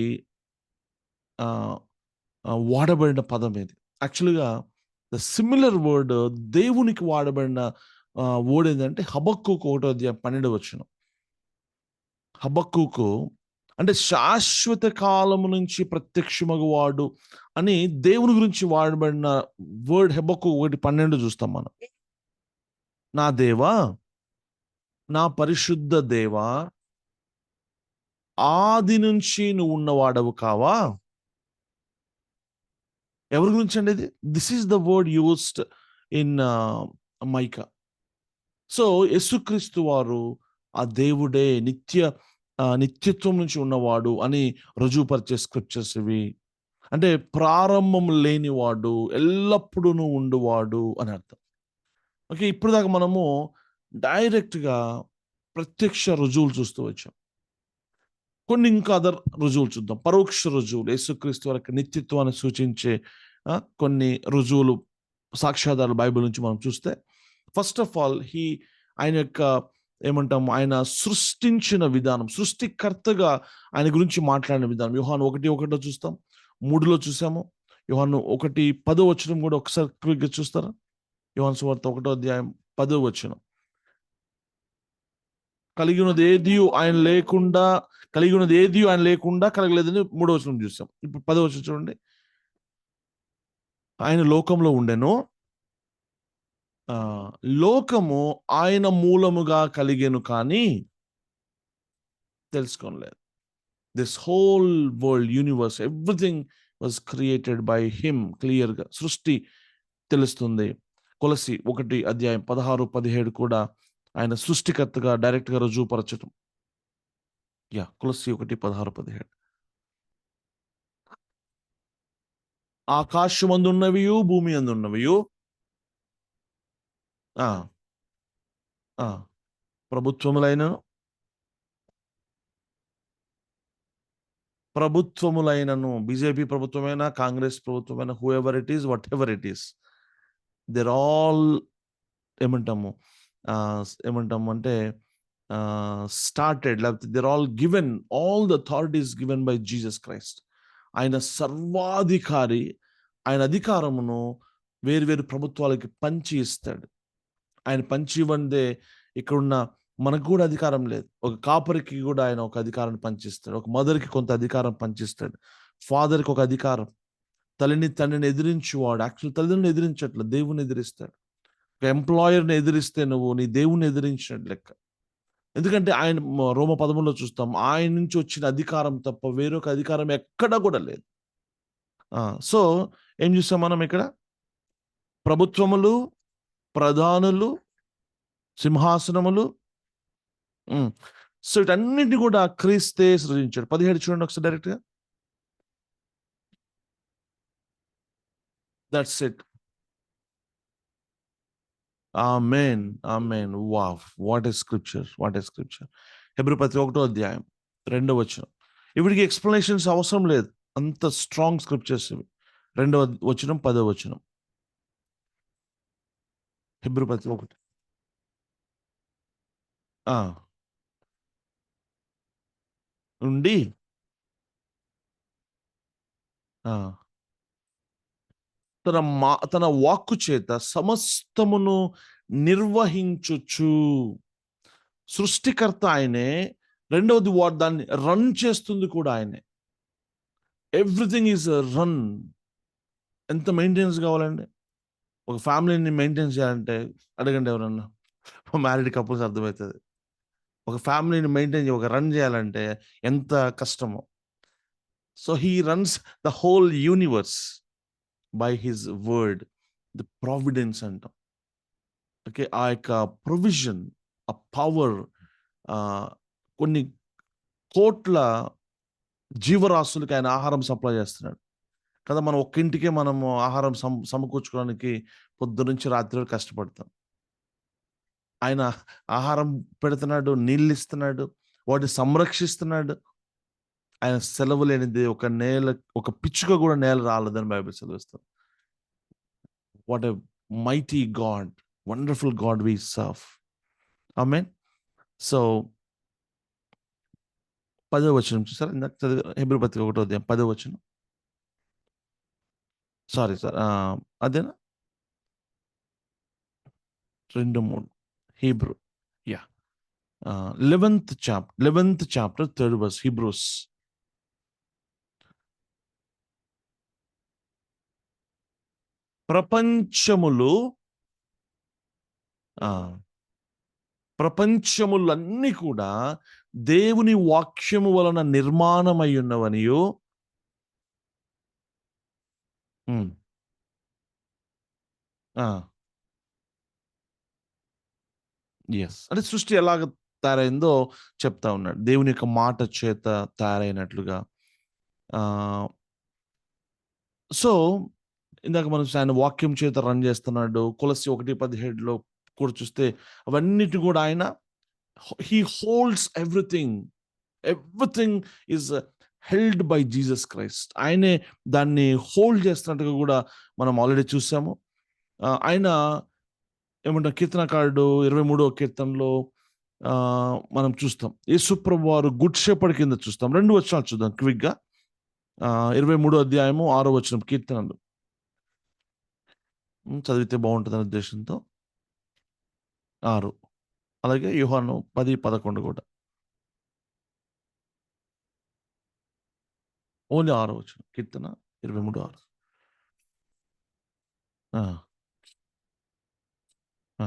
వాడబడిన పదం ఇది. యాక్చువల్గా ద సిమిలర్ వర్డ్ దేవునికి వాడబడిన వర్డ్ ఏంటంటే హబక్కూకు 1వ అధ్యాయం 12వ వచనం. హబక్కూకు అంటే శాశ్వత కాలము నుంచి ప్రత్యక్షమగువాడు అని దేవుని గురించి వాడబడిన వర్డ్ హబక్కూకు 1:12 చూస్తాం మనం. నా దేవా, నా పరిశుద్ధ దేవా, ఆది నుంచి నువ్వు ఉన్నవాడవు కావా? ఎవరి గురించి అండి ఇది? This is the word used in mica. So యేసుక్రీస్తు వారు ఆ దేవుడే, నిత్యత్వం నుంచి ఉన్నవాడు అని రుజువుపరిచే స్క్రిప్చర్స్ ఇవి. అంటే ప్రారంభం లేనివాడు, ఎల్లప్పుడూ ఉండువాడు అని అర్థం. ఓకే, ఇప్పుడు దాకా మనము డైరెక్ట్గా ప్రత్యక్ష రుజువులు చూస్తూ వచ్చాం. కొన్ని ఇంకా అదర్ రుజువులు చూద్దాం, పరోక్ష రుజువులు. యేసుక్రీస్తు వారి నిత్యత్వాన్ని సూచించే కొన్ని రుజువులు, సాక్ష్యాధారాలు బైబిల్ నుంచి మనం చూస్తే, ఫస్ట్ ఆఫ్ ఆల్ ఆయన యొక్క ఏమంటాము, ఆయన సృష్టించిన విధానం, సృష్టికర్తగా ఆయన గురించి మాట్లాడిన విధానం. యోహాను 1:1 చూస్తాం, 3లో చూసాము. యోహాను 1:10 వచనం కూడా ఒకసారి క్విక్గా చూస్తారా? యోహాను సువార్త 1వ అధ్యాయం 10వ వచనం. కలిగినది ఏది ఆయన లేకుండా కలగలేదని 3వ వచనం చూసాం. ఇప్పుడు 10వ వచనం చూడండి. ఆయన లోకంలో ఉండెను, లోకము ఆయన మూలముగా కలిగెను కానీ తెలుసుకోలేదు. This whole world, universe, everything was created by him. క్లియర్గా సృష్టి తెలుస్తుంది. కొలసి 1 అధ్యాయం 16-17 కూడా ఆయన సృష్టికర్తగా డైరెక్ట్గా రుజువుపరచటం. కొలసి 1:16-17. ఆకాశమందున్నవియు భూమి అందున్నవియు ప్రభుత్వములైనను, బీజేపీ ప్రభుత్వమైనా, కాంగ్రెస్ ప్రభుత్వమైనా, whoever it is, whatever it is, there all ఏమంటాము అంటే స్టార్టెడ్, లేకపోతే there all given, all the authorities given by Jesus Christ. ఆయన సర్వాధికారి. ఆయన అధికారమును వేరు ప్రభుత్వాలకి పంచి ఇస్తాడు. ఆయన పంచి ఇవ్వందే ఇక్కడున్న మనకు కూడా అధికారం లేదు. ఒక కాపరికి కూడా ఆయన ఒక అధికారాన్ని పంచిస్తాడు. ఒక మదర్‌కి కొంత అధికారం పంచిస్తాడు. ఫాదర్‌కి ఒక అధికారం. తల్లిని తండ్రిని ఎదిరించువాడు యాక్చువల్ తల్లిదండ్రులను ఎదిరించట్లేదు, దేవుని ఎదిరిస్తాడు. ఒక ఎంప్లాయర్‌ని ఎదిరిస్తే నువ్వు నీ దేవుణ్ణి ఎదిరించినట్టు లెక్క. ఎందుకంటే ఆయన రోమ 13లో చూస్తాం. ఆయన నుంచి వచ్చిన అధికారం తప్ప వేరొక అధికారం ఎక్కడా కూడా లేదు. సో ఏం చూస్తాం మనం ఇక్కడ? ప్రభుత్వములు, ప్రధానులు, సింహాసనములు. సో వీటన్నిటిని కూడా క్రీస్తే సృజించాడు. 17 చూడండి ఒకసారి డైరెక్ట్‌గా. That's it. Amen. Amen. Wow! What a scripture. What a scripture. Hebrew పత్రిక 1వ అధ్యాయం 2వ వచనం. వీటికి ఎక్స్‌ప్లనేషన్స్ అవసరం లేదు. అంత స్ట్రాంగ్ స్క్రిప్చర్స్ ఇవి. 2వ వచనం, 10వ వచనం. హెబ్రీ పత్రిక 1. ఆ! ఉండి ఆ! తన వాక్కు చేత సమస్తమును నిర్వహించుచు. సృష్టికర్త ఆయనే. రెండవది దాన్ని రన్ చేస్తుంది కూడా ఆయనే. Everything is run. ఎంత మెయింటెనెన్స్ కావాలండి? ఒక ఫ్యామిలీని మెయింటైన్ చేయాలంటే అడగండి ఎవరన్నా. మ్యారీడ్ కపుల్స్ అర్థమవుతది. ఒక ఫ్యామిలీని మెయింటైన్ రన్ చేయాలంటే ఎంత కష్టమో. So he runs the whole universe by his word. The providence అంటాం. ఓకే. ఆ యొక్క ప్రొవిజన్, ఆ పవర్, కొన్ని కోట్ల జీవరాశులకి ఆయన ఆహారం సప్లై చేస్తున్నాడు కదా. మనం ఒక్కింటికే మనము ఆహారం సమకూర్చుకోవడానికి పొద్దునుంచి రాత్రి వరకు కష్టపడతాం. ఆయన ఆహారం పెడుతున్నాడు, నీళ్ళు ఇస్తున్నాడు, వాటిని సంరక్షిస్తున్నాడు. ఆయన సెలవు లేనిది ఒక పిచ్చుక కూడా నేల రాలేదని బైబిల్ సెలవిస్తుంది. What a mighty God, wonderful God we serve. ఆమేన్. సో 10వ వచనం చూసారా? ఇందాక హెబ్రీ పత్రిక 1వ అధ్యాయం 10వ వచనం. Sorry sir. అదేనా? 2, 3 Hebrew. Yeah! 11th chapter 3rd verse Hebrews. ప్రపంచములన్నీ కూడా దేవుని వాక్యము వలన నిర్మాణమై ఉన్నవనియు. అంటే సృష్టి ఎలాగ తయారైందో చెప్తా ఉన్నాడు. దేవుని యొక్క మాట చేత తయారైనట్లుగా. సో ఇందాక మనం ఆయన వాక్యం చేత రన్ చేస్తున్నాడు. కొలస్సీ 1:17లో కూడా చూస్తే అవన్నిటి కూడా ఆయన he holds everything. Everything is held by Jesus Christ. ఆయనే దాన్ని హోల్డ్ చేస్తున్నట్టుగా కూడా మనం ఆల్రెడీ చూసాము. ఆయన ఏమంటారు, కీర్తనకారుడు 23వ కీర్తనలో మనం చూస్తాం. యేసుప్రభు వారు గుడ్ షెపర్డ్ కింద చూస్తాం. 2 వచనాలు చూద్దాం క్విక్‌గా. 23వ అధ్యాయము 6వ వచనం కీర్తనలు. చదివితే బాగుంటుందనే ఉద్దేశంతో 6. అలాగే యోహాను 10:11 కూడా. ఓన్లీ 6వ వచనం. కీర్తన 23:6. ఆ! ఆ!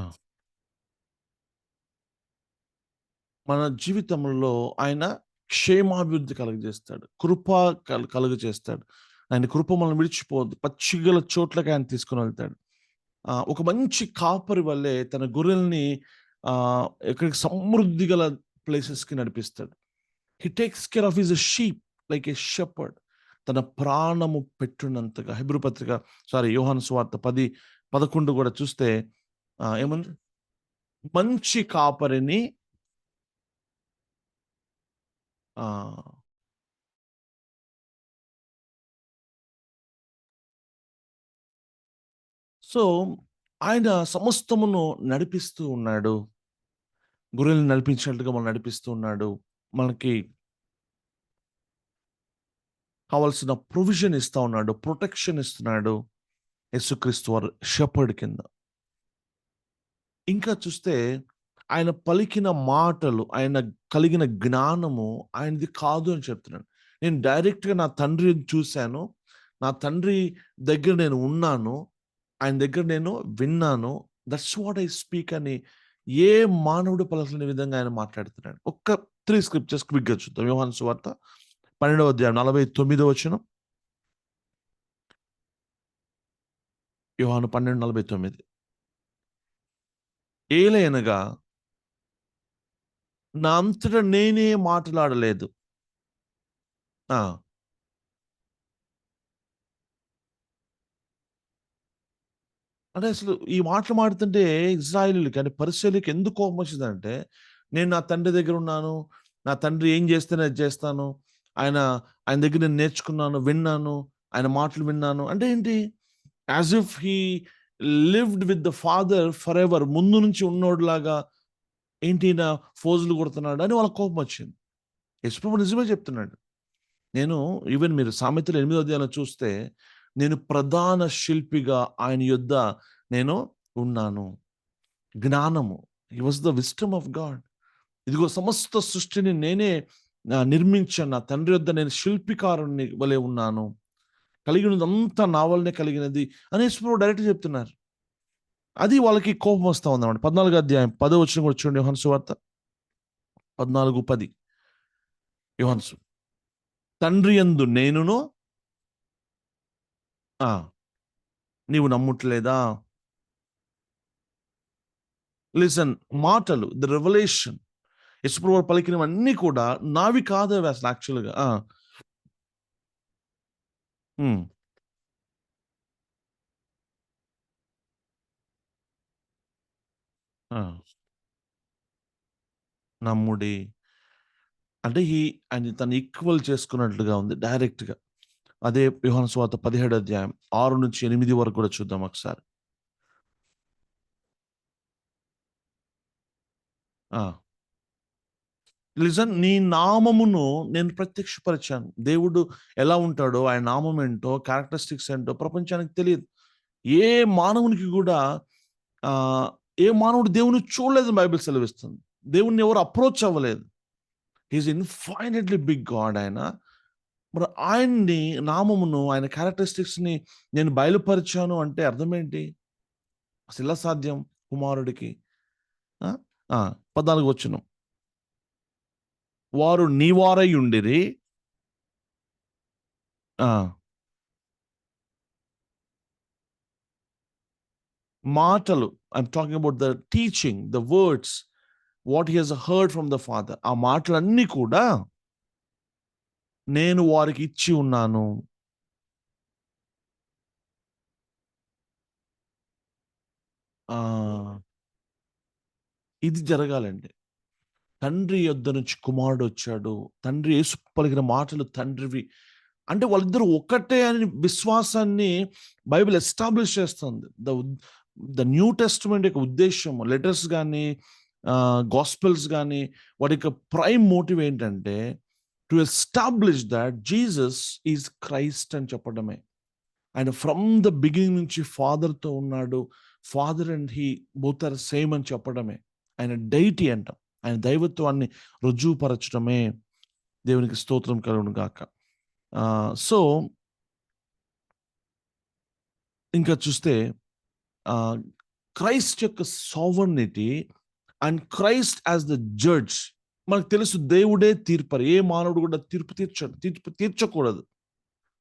మన జీవితంలో ఆయన క్షేమాభివృద్ధి కలుగజేస్తాడు. కృప కలుగజేస్తాడు. ఆయన కృప మనల్ని విడిచిపోద్దు. పచ్చిగల చోట్లకి ఆయన తీసుకొని వెళ్తాడు. ఒక మంచి కాపరి వల్లే తన గొర్రెల్ని ఎక్కడికి సమృద్ధి గల ప్లేసెస్‌కి నడిపిస్తాడు. He takes care of his sheep like a shepherd. తన ప్రాణము పెట్టునంతగా. యోహాను సువార్త 10:11 కూడా చూస్తే ఏముంది? మంచి కాపరిని సో ఆయన సమస్తమును నడిపిస్తూ ఉన్నాడు. గొర్రెలను నడిపించినట్టుగా మనల్ని నడిపిస్తూ ఉన్నాడు. మనకి కావాల్సిన ప్రొవిజన్ ఇస్తా ఉన్నాడు. ప్రొటెక్షన్ ఇస్తున్నాడు. యేసుక్రీస్తు వారు షెపర్డ్ కింద. ఇంకా చూస్తే ఆయన పలికిన మాటలు, ఆయన కలిగిన జ్ఞానము ఆయనది కాదు అని చెప్తున్నాడు. నేను డైరెక్ట్‌గా నా తండ్రిని చూశాను. నా తండ్రి దగ్గర నేను ఉన్నాను. ఆయన దగ్గర నేను విన్నాను. దట్స్ వాట్ ఐ స్పీక్ అని ఏ మానవుడు పలకని విధంగా ఆయన మాట్లాడుతున్నాడు. ఒక్క 3 స్క్రిప్చర్స్ క్విక్‌గా చూద్దాం. యోహాను సువార్త 12వ అధ్యాయం 49వ వచనం. యోహాను 12:49. ఏలయనగా నా అంతట నేనే మాట్లాడలేదు. ఆ! అంటే అసలు ఈ మాటలు మాడుతుంటే ఇశ్రాయేలీయులకి అంటే పరిసయ్యులకి ఎందుకు కోపం వచ్చిందంటే, నేను నా తండ్రి దగ్గర ఉన్నాను. నా తండ్రి ఏం చేస్తేనే అది చేస్తాను. ఆయన ఆయన దగ్గర నేను నేర్చుకున్నాను, విన్నాను. ఆయన మాటలు విన్నాను. అంటే ఏంటి? As if he lived with the father forever. ముందు నుంచి ఉన్నోడిలాగా ఏంటి ఈయన ఫోజులు కొడుతున్నాడు అని వాళ్ళకి కోపం వచ్చింది. యేసుప్రభు నిజమే చెప్తున్నాడు. నేను ఈవెన్ మీరు సామెతలు 8వ అధ్యాయంలో చూస్తే, నేను ప్రధాన శిల్పిగా ఆయన యొద్ద నేను ఉన్నాను. జ్ఞానము. He was the wisdom of God. ఇదిగో సమస్త సృష్టిని నేనే నిర్మించాను. నా తండ్రి యొద్ద నేను శిల్పికారుని వలె ఉన్నాను. కలిగినదంతా నా వల్లనే కలిగినది అని యేసుప్రభు డైరెక్ట్‌గా చెప్తున్నారు. అది వాళ్ళకి కోపం వస్తా ఉందన్నమాట. 14వ అధ్యాయం 10వ వచనం కూడా చూడండి యోహాను సువార్త 14:10. యోహాను తండ్రి యందు నేనును ఆ! నీవు నమ్ముట్లేదా? లిసన్ మాటలు ద రివలేషన్ యేసుప్రభు పలికినవన్నీ కూడా నావి కాదవి అసలు యాక్చువల్‌గా. ఆ! హ్మ్. ఆ! నమ్ముడి. అంటే ఆయన తను ఈక్వల్ చేసుకున్నట్లుగా ఉంది డైరెక్ట్‌గా. అదే యోహాను సువార్త 17 అధ్యాయం 6-8 వరకు కూడా చూద్దాం ఒకసారి. ఆ! లిజన్ నీ నామమును నేను ప్రత్యక్షపరిచాను. దేవుడు ఎలా ఉంటాడో, ఆయన నామం ఏంటో, క్యారెక్టరిస్టిక్స్ ఏంటో ప్రపంచానికి తెలీదు. ఏ మానవునికి కూడా ఏ మానవుడు దేవుని చూడలేదని బైబిల్ సెలవిస్తుంది. దేవుణ్ణి ఎవరు అప్రోచ్ అవ్వలేదు. He is infinitely big God ఆయన. మరి ఆయన్ని నామమును, ఆయన క్యారెక్టరిస్టిక్స్‌ని నేను బయలుపరిచాను అంటే అర్థమేంటి? అసలెలా సాధ్యం కుమారుడికి? ఆ! ఆ! 14 వచనం. వారు నీ వారై ఉండిరి. ఆ! మాటలు I'm talking about the teaching, the words what he has heard from the father. ఆ మాటలన్నీ కూడా నేను వారికి ఇచ్చి ఉన్నాను. ఆ! ఇది జరగాలండి. తండ్రి యొద్ద నుంచి కుమారుడొచ్చాడు. తండ్రి యేసు పలికిన మాటలు తండ్రివి. అంటే వాళ్ళిద్దరూ ఒక్కటే అని విశ్వాసాన్ని బైబిల్ ఎస్టాబ్లిష్ చేస్తుంది. ద న్యూ టెస్టమెంట్ యొక్క ఉద్దేశ్యం లెటర్స్ గాని, గాస్పెల్స్ గాని వాటి యొక్క ప్రైమ్ మోటివ్ ఏంటంటే to establish that Jesus is Christ అని చెప్పడమే. ఆయన ఫ్రమ్ ద బిగినింగ్ నుంచి ఫాదర్‌తో ఉన్నాడు. Father and he both are same అని చెప్పడమే. ఆయన డైటీ అంటాం. ఆయన దైవత్వాన్ని రుజువుపరచడమే. దేవునికి స్తోత్రం కలుగును గాక. సో, ఇంకా చూస్తే ఆహ్, క్రైస్ట్ యొక్క sovereignty and Christ as the judge మనకు తెలుసు దేవుడే తీర్పరి. ఏ మానవుడు కూడా తీర్పు తీర్చడు. తీర్పు తీర్చకూడదు.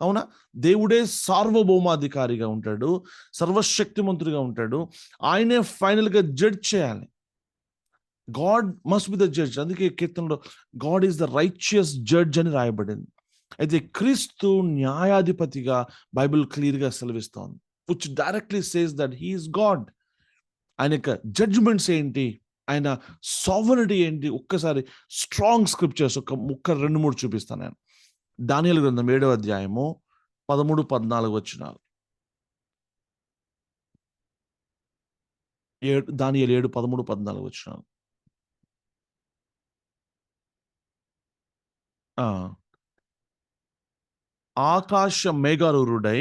అవునా? దేవుడే సార్వభౌమాధికారిగా ఉంటాడు. సర్వశక్తిమంతుడిగా ఉంటాడు. ఆయనే ఫైనల్‌గా జడ్జ్ చేయాలి. God must be the judge. అందుకే కీర్తనలో God is the righteous judge అని రాయబడింది. అయితే క్రీస్తు న్యాయాధిపతిగా బైబిల్ క్లియర్‌గా సెలవిస్తోంది. Which directly says that he is God. ఆయన యొక్క జడ్జ్‌మెంట్స్ ఏంటి? ఆయన సావరెనిటీ ఏంటి? ఒక్కసారి స్ట్రాంగ్ స్క్రిప్చర్స్ ఒక ముక్క 2, 3 చూపిస్తాను నేను. దానియేలు గ్రంథం 7వ అధ్యాయము 13, 14 వచనాలు. దానియేలు 7, 13, 14 వచనాలు. ఆ! ఆకాశ మేఘారూఢుడై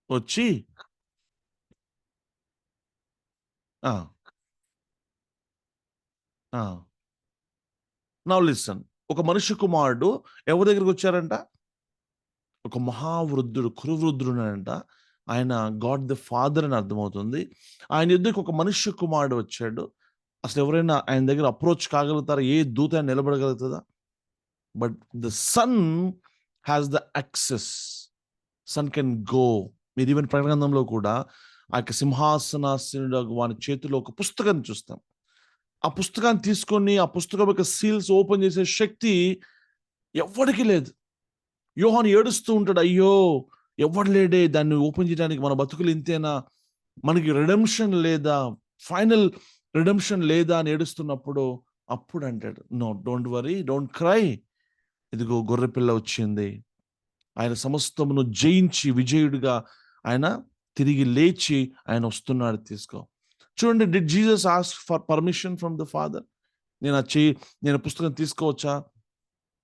వచ్చి ఆ! Now listen. ఒక మనుష్య కుమారుడు ఎవరి దగ్గరికి వచ్చారంట? ఒక మహావృద్ధుడు, కురువృద్ధుడునంట. ఆయన గాడ్ ద ఫాదర్ అని అర్థమవుతుంది. ఆయన యుద్ధకు ఒక మనుష్య కుమారుడు వచ్చాడు. అసలు ఎవరైనా ఆయన దగ్గర అప్రోచ్ కాగలుగుతారా? ఏ దూత అయినా నిలబడగలుగుతుందా? But the son has the access. Son can go. మీరు ఈవెన్ ప్రకటన గ్రంథంలో కూడా ఆ యొక్క సింహాసనాసీనుడు వాని చేతిలో ఒక పుస్తకాన్ని చూస్తాం. ఆ పుస్తకాన్ని తీసుకొని ఆ పుస్తకం యొక్క సీల్స్ ఓపెన్ చేసే శక్తి ఎవ్వడికి లేదు. యోహాను ఏడుస్తూ ఉంటాడు, అయ్యో ఎవడు లేడే దాన్ని ఓపెన్ చేయడానికి, మన బతుకులు ఇంతేనా, మనకి రిడెంప్షన్ లేదా, ఫైనల్ రిడెంప్షన్ లేదా అని ఏడుస్తున్నప్పుడు అప్పుడు అంటాడు, no don't worry, don't cry, ఇదిగో గొర్రెపిల్ల వచ్చింది. ఆయన సమస్తమును జయించి విజయుడిగా ఆయన తిరిగి లేచి ఆయన వస్తున్నాడు, తీసుకో. చూడండి, did Jesus ask for permission from the father? నేను పుస్తకం తీసుకోవచ్చా?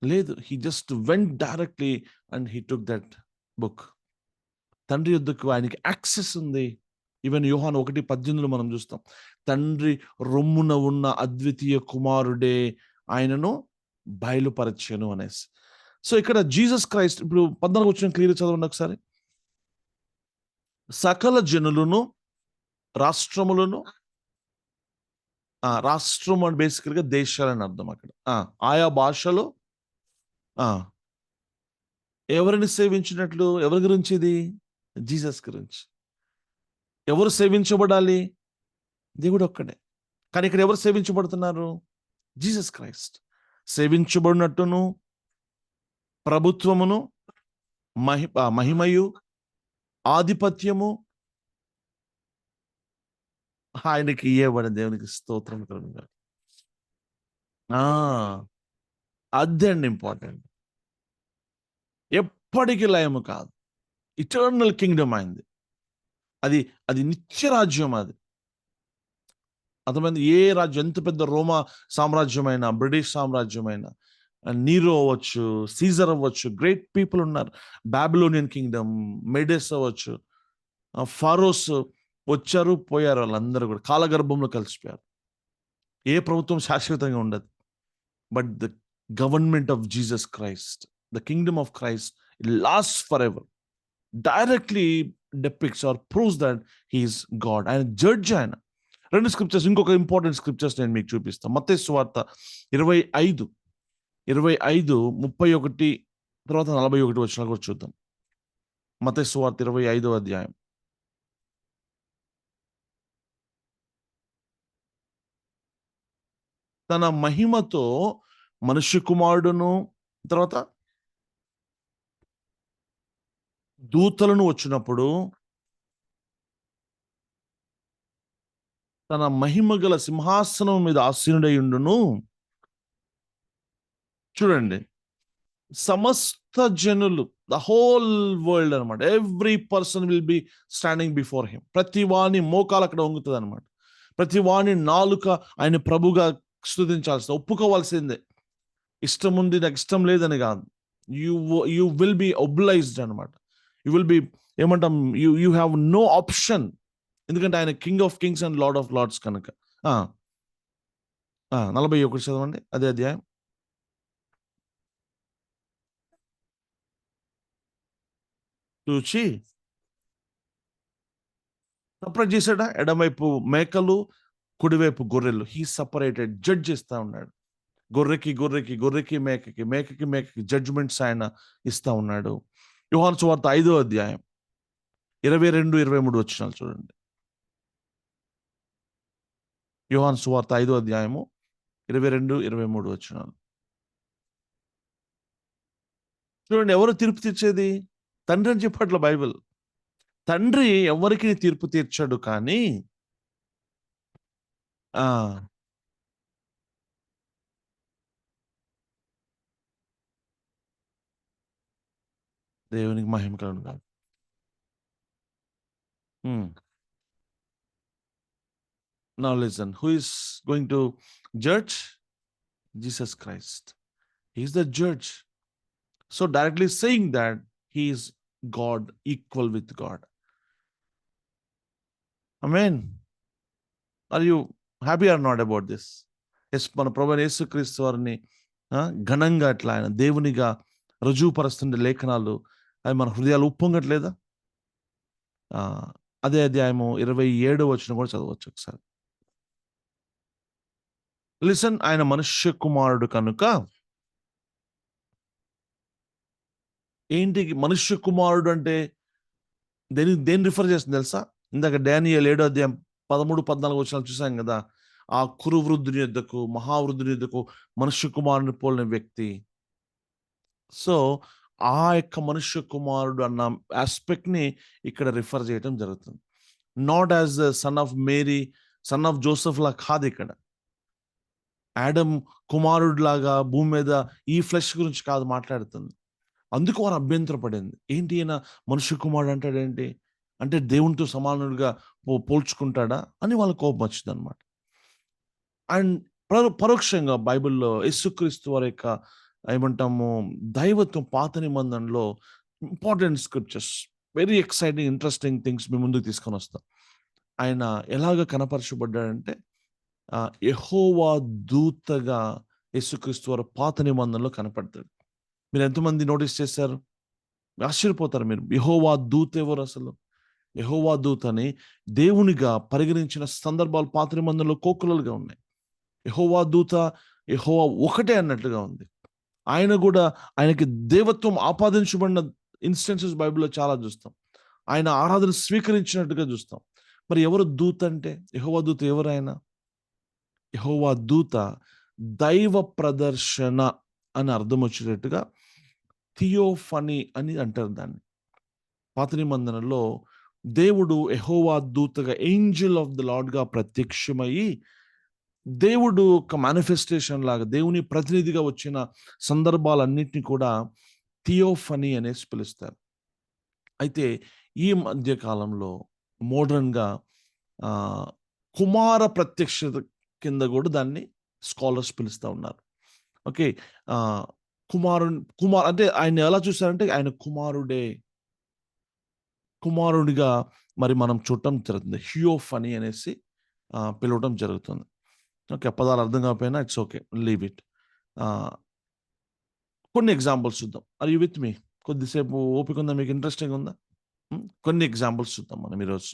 లేదు. He just went directly and he took that book. తండ్రి యొద్దకు ఆయనకి యాక్సెస్ ఉంది. ఈవెన్ యోహాను 1:18 మనం చూస్తాం, తండ్రి రొమ్మున ఉన్న అద్వితీయ కుమారుడే ఆయనను బయలుపరచెను అనేసి. సో ఇక్కడ జీసస్ క్రైస్ట్, ఇప్పుడు 14 వచ్చిన క్లియర్ చదవండి ఒకసారి. సకల జనులను, రాష్ట్రములను, రాష్ట్రం అంటే బేసికల్గా దేశాలని అర్థం అక్కడ. ఆయా భాషలో ఎవరిని సేవించినట్లు, ఎవరి గురించి ఇది? జీసస్ గురించి. ఎవరు సేవించబడాలి? దేవుడు ఒక్కడే. కానీ ఇక్కడ ఎవరు సేవించబడుతున్నారు? Jesus Christ. సేవించబడినట్టును ప్రభుత్వమును, మహిమయు, ఆధిపత్యము ఆయనకి ఇయ్యబడిన దేవునికి స్తోత్రం కలుగును. అదండి ఇంపార్టెంట్. ఎప్పటికీ లయము కాదు, ఇటర్నల్ కింగ్డమ్ అయింది. అది నిత్య రాజ్యం. అది అర్థమైంది. ఏ రాజ్యం, ఎంత పెద్ద రోమా సామ్రాజ్యమైనా, బ్రిటిష్ సామ్రాజ్యమైనా, నీరో అవ్వచ్చు, సీజర్ అవ్వచ్చు, గ్రేట్ పీపుల్ ఉన్నారు. బాబిలోనియన్ కింగ్డమ్, మెడెస్ అవ్వచ్చు, ఫారోస్ వచ్చారు పోయారు, వాళ్ళందరూ కూడా కాలగర్భంలో కలిసిపోయారు. ఏ ప్రభుత్వం శాశ్వతంగా ఉండదు. But the government of Jesus Christ, the kingdom of Christ last for ever. Directly depicts or proves that he is God. ఆయన జడ్జ్. ఆయన 2 స్క్రిప్చర్స్, ఇంకొక ఇంపార్టెంట్ స్క్రిప్చర్స్ నేను మీకు చూపిస్తాను. మత్తయి సువార్త 25, 31 తర్వాత 41 వచనాలు కూడా చూద్దాం. మత్తయి సువార్త 25వ అధ్యాయం. తన మహిమతో మనుష్య కుమారుడును, తర్వాత దూతలను వచ్చినప్పుడు తన మహిమ గల సింహాసనం మీద ఆసీనుడై ఉండును. చూడండి, సమస్త జనులు, ద హోల్ వరల్డ్ అనమాట, every person will be standing before him. ప్రతి వాని మోకాలు అక్కడ వంగుతుంది అనమాట. ప్రతి వాని నాలుక ఆయన ప్రభుగా స్తుతించాల్సింది, ఒప్పుకోవాల్సిందే. ఇష్టం ఉంది, నాకు ఇష్టం లేదని కాదు. యు విల్ బి ఒబ్లైజ్డ్ అనమాట. యు విల్ బి, ఏమంటాం, యు హ్యావ్ నో ఆప్షన్. ఎందుకంటే ఆయన king of kings and lord of lords కనుక. 41 చదవండి, అదే అధ్యాయం. చూచి సపరేట్ చేశాడా? ఎడమవైపు మేకలు, కుడివైపు గొర్రెలు. హీ సపరేటెడ్, జడ్జ్ చేస్తా ఉన్నాడు. గొర్రెకి మేకకి జడ్జ్మెంట్స్ ఆయన ఇస్తా ఉన్నాడు. యోహాను సువార్త 5వ అధ్యాయం 22, 23 వచనాలు చూడండి. యోహాను సువార్త 5వ అధ్యాయము 22, 23 వచనాలు చూడండి. ఎవరు తీర్పు తీర్చేది? తండ్రి అని చెప్పట్ల బైబిల్. తండ్రి ఎవరికి తీర్పు తీర్చాడు, కానీ దేవునికి మహిమ కలుగును గాక. Now listen, who is going to judge? Jesus Christ. He is the judge. So directly saying that he is God, equal with God. Amen. Are you happy or not about this? మన ప్రభువైన యేసుక్రీస్తు వారిని ఘనంగా అట్లా ఆయన దేవునిగా రుజువుపరుస్తుండే లేఖనాలు అవి మన హృదయాలు ఉప్పొంగట్లేదా? అదే అధ్యాయము 27వ వచనం కూడా చదవచ్చు ఒకసారి. లిసన్, ఆయన మనుష్య కుమారుడు కనుక. ఏంటి మనుష్య కుమారుడు అంటే దేన్ని రిఫర్ చేస్తుంది తెలుసా? ఇందాక డానియేలు 7వ అధ్యాయం 13, 14 వచనాలు చూసాం కదా. ఆ కురు వృద్ధుని యొద్దకు, మహావృద్ధుని యొద్దకు మనుష్య కుమారుని పోలిన వ్యక్తి. సో ఆ యొక్క మనుష్య కుమారుడు అన్న ఆస్పెక్ట్ ని ఇక్కడ రిఫర్ చేయడం జరుగుతుంది. Not as son of Mary, son of Joseph లా కాదు. ఇక్కడ ఆడమ్ కుమారుడు లాగా భూమి మీద ఈ ఫ్లెష్ గురించి కాదు మాట్లాడుతుంది. అందుకు వారు అభ్యంతరపడింది. ఏంటి ఈయన మనుష్య కుమారుడు అంటాడేంటి, అంటే దేవునితో సమానుడిగా పోల్చుకుంటాడా అని వాళ్ళ కోపం వచ్చింది అనమాట. అండ్ పరోక్షంగా బైబిల్లో యేసుక్రీస్తు వారి యొక్క ఏమంటాము దైవత్వం పాత నిబంధనలో important scriptures, very exciting interesting things మీ ముందుకు తీసుకొని వస్తాం. ఆయన ఎలాగ కనపరచబడ్డాడంటే యెహోవా దూతగా యేసుక్రీస్తు వారు పాత నిబంధనలో కనపడతాడు. మీరు ఎంతమంది నోటీస్ చేశారు? ఆశ్చర్యపోతారు మీరు. యెహోవా దూత ఎవరు అసలు? యెహోవా దూతని దేవునిగా పరిగణించిన సందర్భాలు పాత నిబంధనలో కోకొల్లలుగా ఉన్నాయి. యెహోవా దూత, యెహోవా ఒకటే అన్నట్లుగా ఉంది. ఆయన కూడా ఆయనకి దేవత్వం ఆపాదించబడిన ఇన్స్టెన్సెస్ బైబిల్లో చాలా చూస్తాం. ఆయన ఆరాధన స్వీకరించినట్టుగా చూస్తాం. మరి ఎవరు దూత అంటే? యెహోవా దూత ఎవరు ఆయన? యెహోవా దూత దైవ ప్రదర్శన అని అర్థం వచ్చేటట్టుగా థియోఫనీ అని అంటారు దాన్ని. పాత నిబంధనలో దేవుడు యెహోవా దూతగా, ఏంజెల్ ఆఫ్ ద లార్డ్ గా ప్రత్యక్షమయ్యి దేవుడు ఒక మేనిఫెస్టేషన్ లాగా దేవుని ప్రతినిధిగా వచ్చిన సందర్భాలన్నింటినీ కూడా థియోఫనీ అనేసి పిలుస్తారు. అయితే ఈ మధ్య కాలంలో మోడర్న్గా కుమార ప్రత్యక్షత కింద కూడా దాన్ని స్కాలర్స్ పిలుస్తూ ఉన్నారు. ఓకే, కుమార్ అంటే ఆయన ఎలా చూస్తారంటే ఆయన కుమారుడిగా మరి మనం చూడటం జరుగుతుంది. థియోఫనీ అనేసి పిలవడం జరుగుతుంది. ఓకే, పదాలు అర్థం కాకపోయినా ఇట్స్ ఓకే, లీవ్ ఇట్. కొన్ని ఎగ్జాంపుల్స్ చూద్దాం. Are you with me? కొద్దిసేపు ఓపిక ఉందా మీకు? ఇంట్రెస్టింగ్ ఉందా? కొన్ని ఎగ్జాంపుల్స్ చూద్దాం మనం ఈరోజు.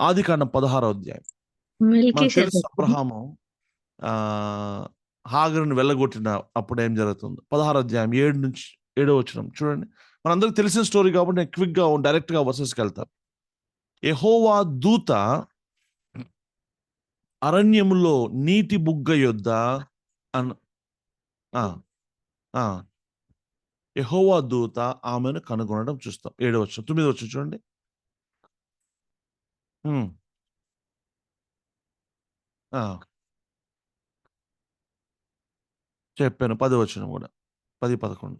ఆదికాండం 16వ అధ్యాయం. మనకు తెలుసు అబ్రహాము హాగరుని వెళ్ళగొట్టిన అప్పుడు ఏం జరుగుతుంది. 16వ అధ్యాయం 7 వచనం చూడండి. మనందరికి తెలిసిన స్టోరీ కాబట్టి నేను క్విక్గా డైరెక్ట్గా వర్సెస్కి వెళ్తాను. యెహోవా దూత అరణ్యములో నీటి బుగ్గ యొద్ద యెహోవా దూత ఆమెను కనుగొనడం చూస్తాం. 7వ వచనం, 9వ వచనం చూడండి. చెప్పాను 10వ వచనం కూడా, 10, 11.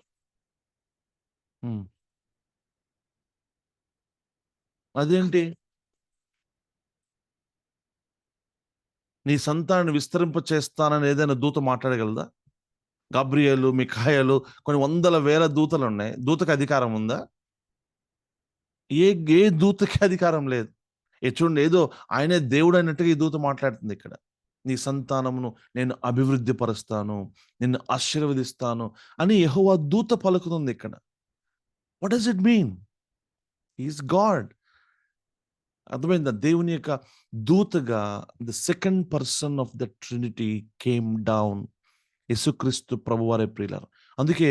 అదేంటి? నీ సంతానాన్ని విస్తరింప చేస్తానని ఏదైనా దూత మాట్లాడగలదా? గబ్రియేలు, మిఖాయేలు, కొన్ని వందల వేల దూతలు ఉన్నాయి. దూతకి అధికారం ఉందా? ఏ దూతకి అధికారం లేదు. చూడండి, ఏదో ఆయనే దేవుడు అన్నట్టుగా ఈ దూత మాట్లాడుతుంది ఇక్కడ. నీ సంతానమును నేను అభివృద్ధి పరుస్తాను, నిన్ను ఆశీర్వదిస్తాను అని యెహోవా దూత పలుకుతుంది ఇక్కడ. What does it mean? He is God. అర్థమైందా? దేవుని యొక్క దూతగా the second person of the trinity came down. యేసుక్రీస్తు ప్రభువారే ప్రియులారా. అందుకే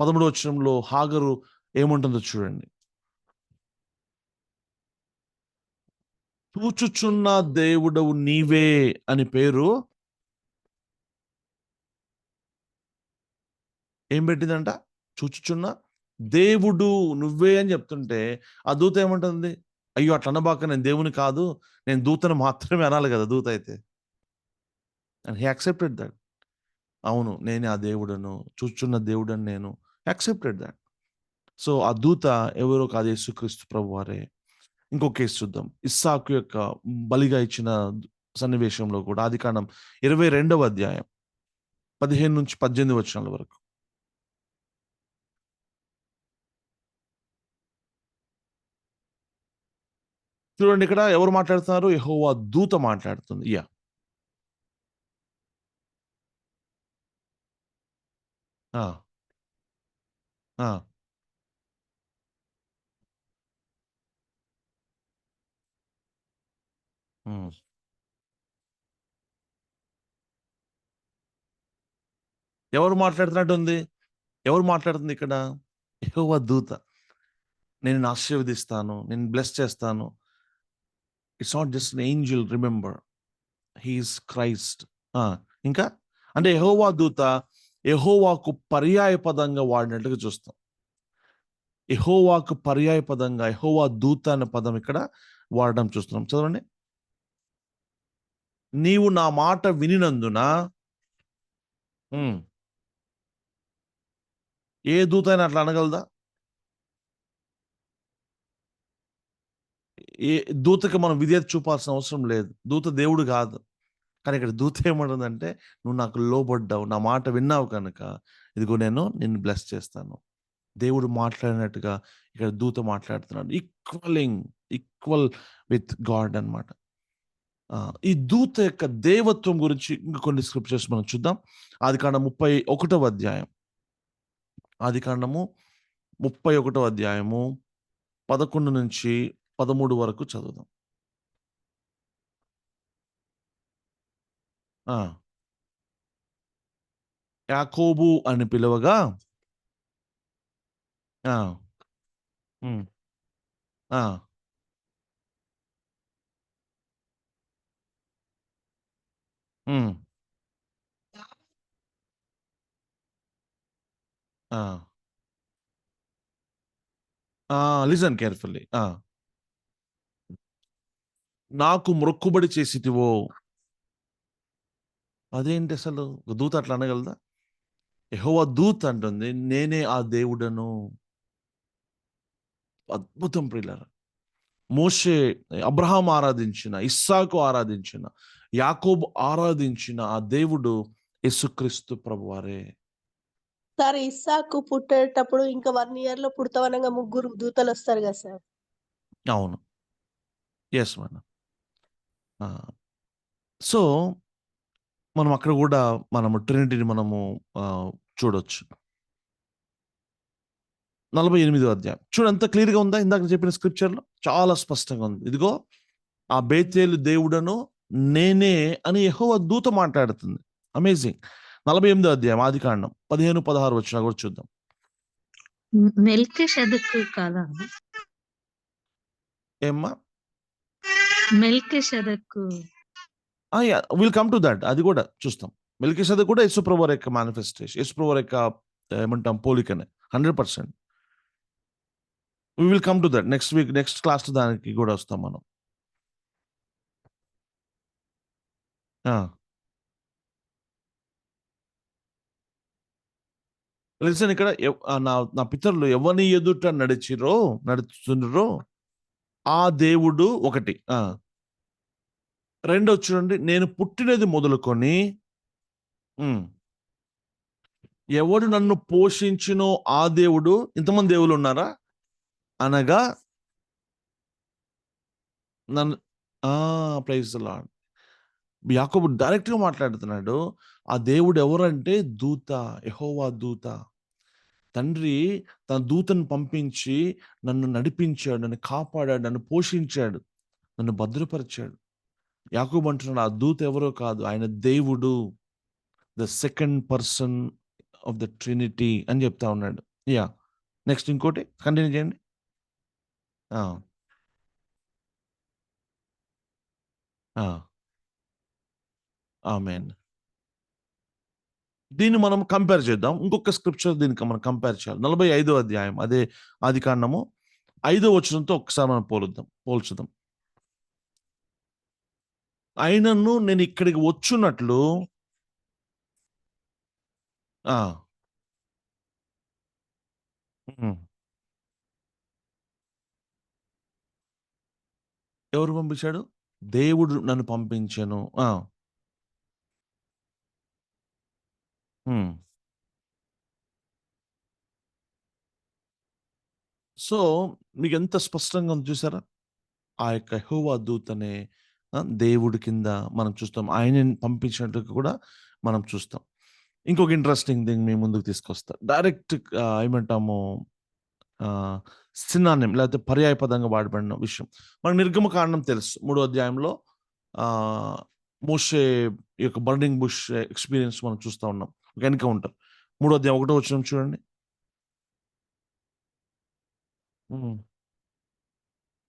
13వ వచనంలో హాగరు ఏముంటుందో చూడండి. చూచుచున్న దేవుడవు నీవే అని పేరు ఏం పెట్టిందంట? చూచుచున్న దేవుడు నువ్వే అని చెప్తుంటే ఆ దూత ఏమంటుంది? అయ్యో అట్లా అనబాక, నేను దేవుని కాదు, నేను దూతను మాత్రమే అనాలి కదా దూత అయితే. And he accepted that. అవును, నేనే ఆ దేవుడను, చూచుచున్న దేవుడని నేను. Accepted that. సో ఆ దూత ఎవరో కాదు, యేసుక్రీస్తు ప్రభువారే. ఇంకో కేసు చూద్దాం. ఇస్సాకు యొక్క బలిగా ఇచ్చిన సన్నివేశంలో కూడా ఆదికాండం 22వ అధ్యాయం 15 నుంచి 18 వచనాల వరకు. చూడండి, ఇక్కడ ఎవరు మాట్లాడుతున్నారు? యెహోవా దూత మాట్లాడుతుంది. ఆ! ఆ! హ్మ్. ఎవరు మాట్లాడుతున్నట్టుంది? ఎవరు మాట్లాడుతుంది ఇక్కడ? యెహోవా దూత. నేను నిన్ను ఆశీర్వదిస్తాను. నిన్ను బ్లెస్ చేస్తాను. It's not just N Angel remember. He is Christ. ఆ! ఇంకా? అంటే యెహోవా దూత యెహోవాకు పర్యాయ పదంగా వాడినట్టుగా చూస్తాం. యెహోవాకు పర్యాయ పదంగా యెహోవా దూత అనే పదం ఇక్కడ వాడడం చూస్తున్నాం. చదవండి. నీవు నా మాట వినినందున హ్మ్. ఏ దూతైనా అట్లా అనగలదా? ఏ దూతకి మనం విధేయత చూపాల్సిన అవసరం లేదు. దూత దేవుడు గాదు. కానీ ఇక్కడ దూత ఏమంటుందంటే, "నువ్వు నాకు లోబడ్డావు. నా మాట విన్నావు కనుక, ఇదిగో నేను నిన్ను బ్లెస్ చేస్తాను." దేవుడు మాట్లాడినట్టుగా ఇక్కడ దూత మాట్లాడుతున్నాడు. ఈక్వల్ విత్ గాడ్ అన్నమాట. ఈ దూత యొక్క దేవత్వం గురించి ఇంకా కొన్ని స్క్రిప్చర్స్ మనం చూద్దాం. ఆదికాండం 31వ అధ్యాయం. ఆదికాండము 31వ అధ్యాయము 11-13 వరకు చదువుదాం. ఆ! యాకోబు అని పిలవగా ఆ! హ్మ్. ఆ! హ్మ్. ఆ! ఆ! Listen carefully. ఆ! నాకు మ్రొక్కుబడి చేసితివో అదేంటసలు? దూత అట్లా అనగలదా? యెహోవా దూత అంటుంది, నేనే ఆ దేవుడను. అద్భుతం ప్రియులారా! మోషే, అబ్రహాం ఆరాధించిన, ఇస్సాకు ఆరాధించిన, యాకోబు ఆరాధించిన ఆ దేవుడు యేసుక్రీస్తు ప్రభువారే. సార్ ఇస్సాకు పుట్టేటప్పుడు ఇంకా 1 ఇయర్‌లో పుడతావనంగా ముగ్గురు దూతలొస్తారు గదా సార్! అవును. Yes madam. ఆ! సో, మనం అక్కడ గూడా మనము ట్రినిటీని మనము చూడొచ్చు. 48వ అధ్యాయం. చూడు ఎంత క్లియర్‌గా ఉందా? ఇందాక నేను చెప్పిన స్క్రిప్చర్‌లో చాలా స్పష్టంగా ఉంది. ఇదిగో ఆ బేతేలు దేవుడను నేనే అని యెహోవా దూత మాట్లాడుతుంది. అమేజింగ్. 48దో అధ్యాయం ఆదికాండం 15, 16 వచనాలు కూడా చూద్దాం. మెల్కీషెదెకు కాదా? ఏమ్మా? మెల్కీషెదెకు yeah! Will come to that. అది కూడా చూస్తాం. మెల్కీసెదెకు కూడా యేసు ప్రభువారి యొక్క మానిఫెస్టేషన్. యేసు ప్రభువారి యొక్క ఏమంటాం పోలికనే 100%. We will come to that. Next week next క్లాస్‌లో దానికి కూడా వస్తాం మనం. ఆ! లిసన్ ఇక్కడ నా నా పితరులు ఎవని ఎదుట నడుచుచుండురో ఆ దేవుడు ఒకటి. ఆ! రెండోది చూడండి. నేను పుట్టినది మొదలుకొని హ్మ్. ఎవడు నన్ను పోషించునో ఆ దేవుడు ఇంతమంది దేవుళ్ళున్నారా? అనగా నన్ను ఆ! Praise the lord. యాకోబు డైరెక్ట్‌గా మాట్లాడుతున్నాడు. ఆ దేవుడు ఎవరంటే దూత, యెహోవా దూత. తండ్రి తన దూతను పంపించి నన్ను నడిపించాడు, నన్ను కాపాడాడు, నన్ను పోషించాడు, నన్ను భద్రపరిచాడు. యాకోబు అంటున్నాడు, ఆ దూత ఎవరో కాదు. ఆయన దేవుడు. The second person of the Trinity అని చెప్తా ఉన్నాడు. యాహ్! నెక్స్ట్ ఇంకోటి కంటిన్యూ చేయండి. ఆ! ఆ! ఆమేన్. దీన్ని మనం కంపేర్ చేద్దాం. ఇంకొక స్క్రిప్చర్ దీనికి మనం కంపేర్ చేయాలి. 45వ అధ్యాయం అదే ఆదికాండము 5వ వచనంతో ఒకసారి మనం పోల్చుదాం. అయినను నేను ఇక్కడికి వచ్చున్నట్లు ఆ! హ్మ్. ఎవరు పంపించాడు? దేవుడు నన్ను పంపించెను. ఆ! హ్మ్. సో, మీకెంత స్పష్టంగా ఉంది చూసారా? ఆ యొక్క యెహోవా దూతనే దేవుడి కింద మనం చూస్తాం. ఆయనని పంపించినట్టుగా కూడా మనం చూస్తాం. ఇంకొక ఇంట్రెస్టింగ్ థింగ్ మీ ముందుకు తీసుకొస్తా. డైరెక్ట్ ఏమంటాము సినానిమ్ లేకపోతే పర్యాయ పదంగా వాడబడిన విషయం. మనకు నిర్గమకాండం తెలుసు. 3వ అధ్యాయంలో మోషే యొక్క బర్నింగ్ బుష్ ఎక్స్పీరియన్స్ మనం చూస్తూ ఉన్నాం. ఒక ఎన్కౌంటర్. 3వ అధ్యాయం 1వ వచనం చూడండి.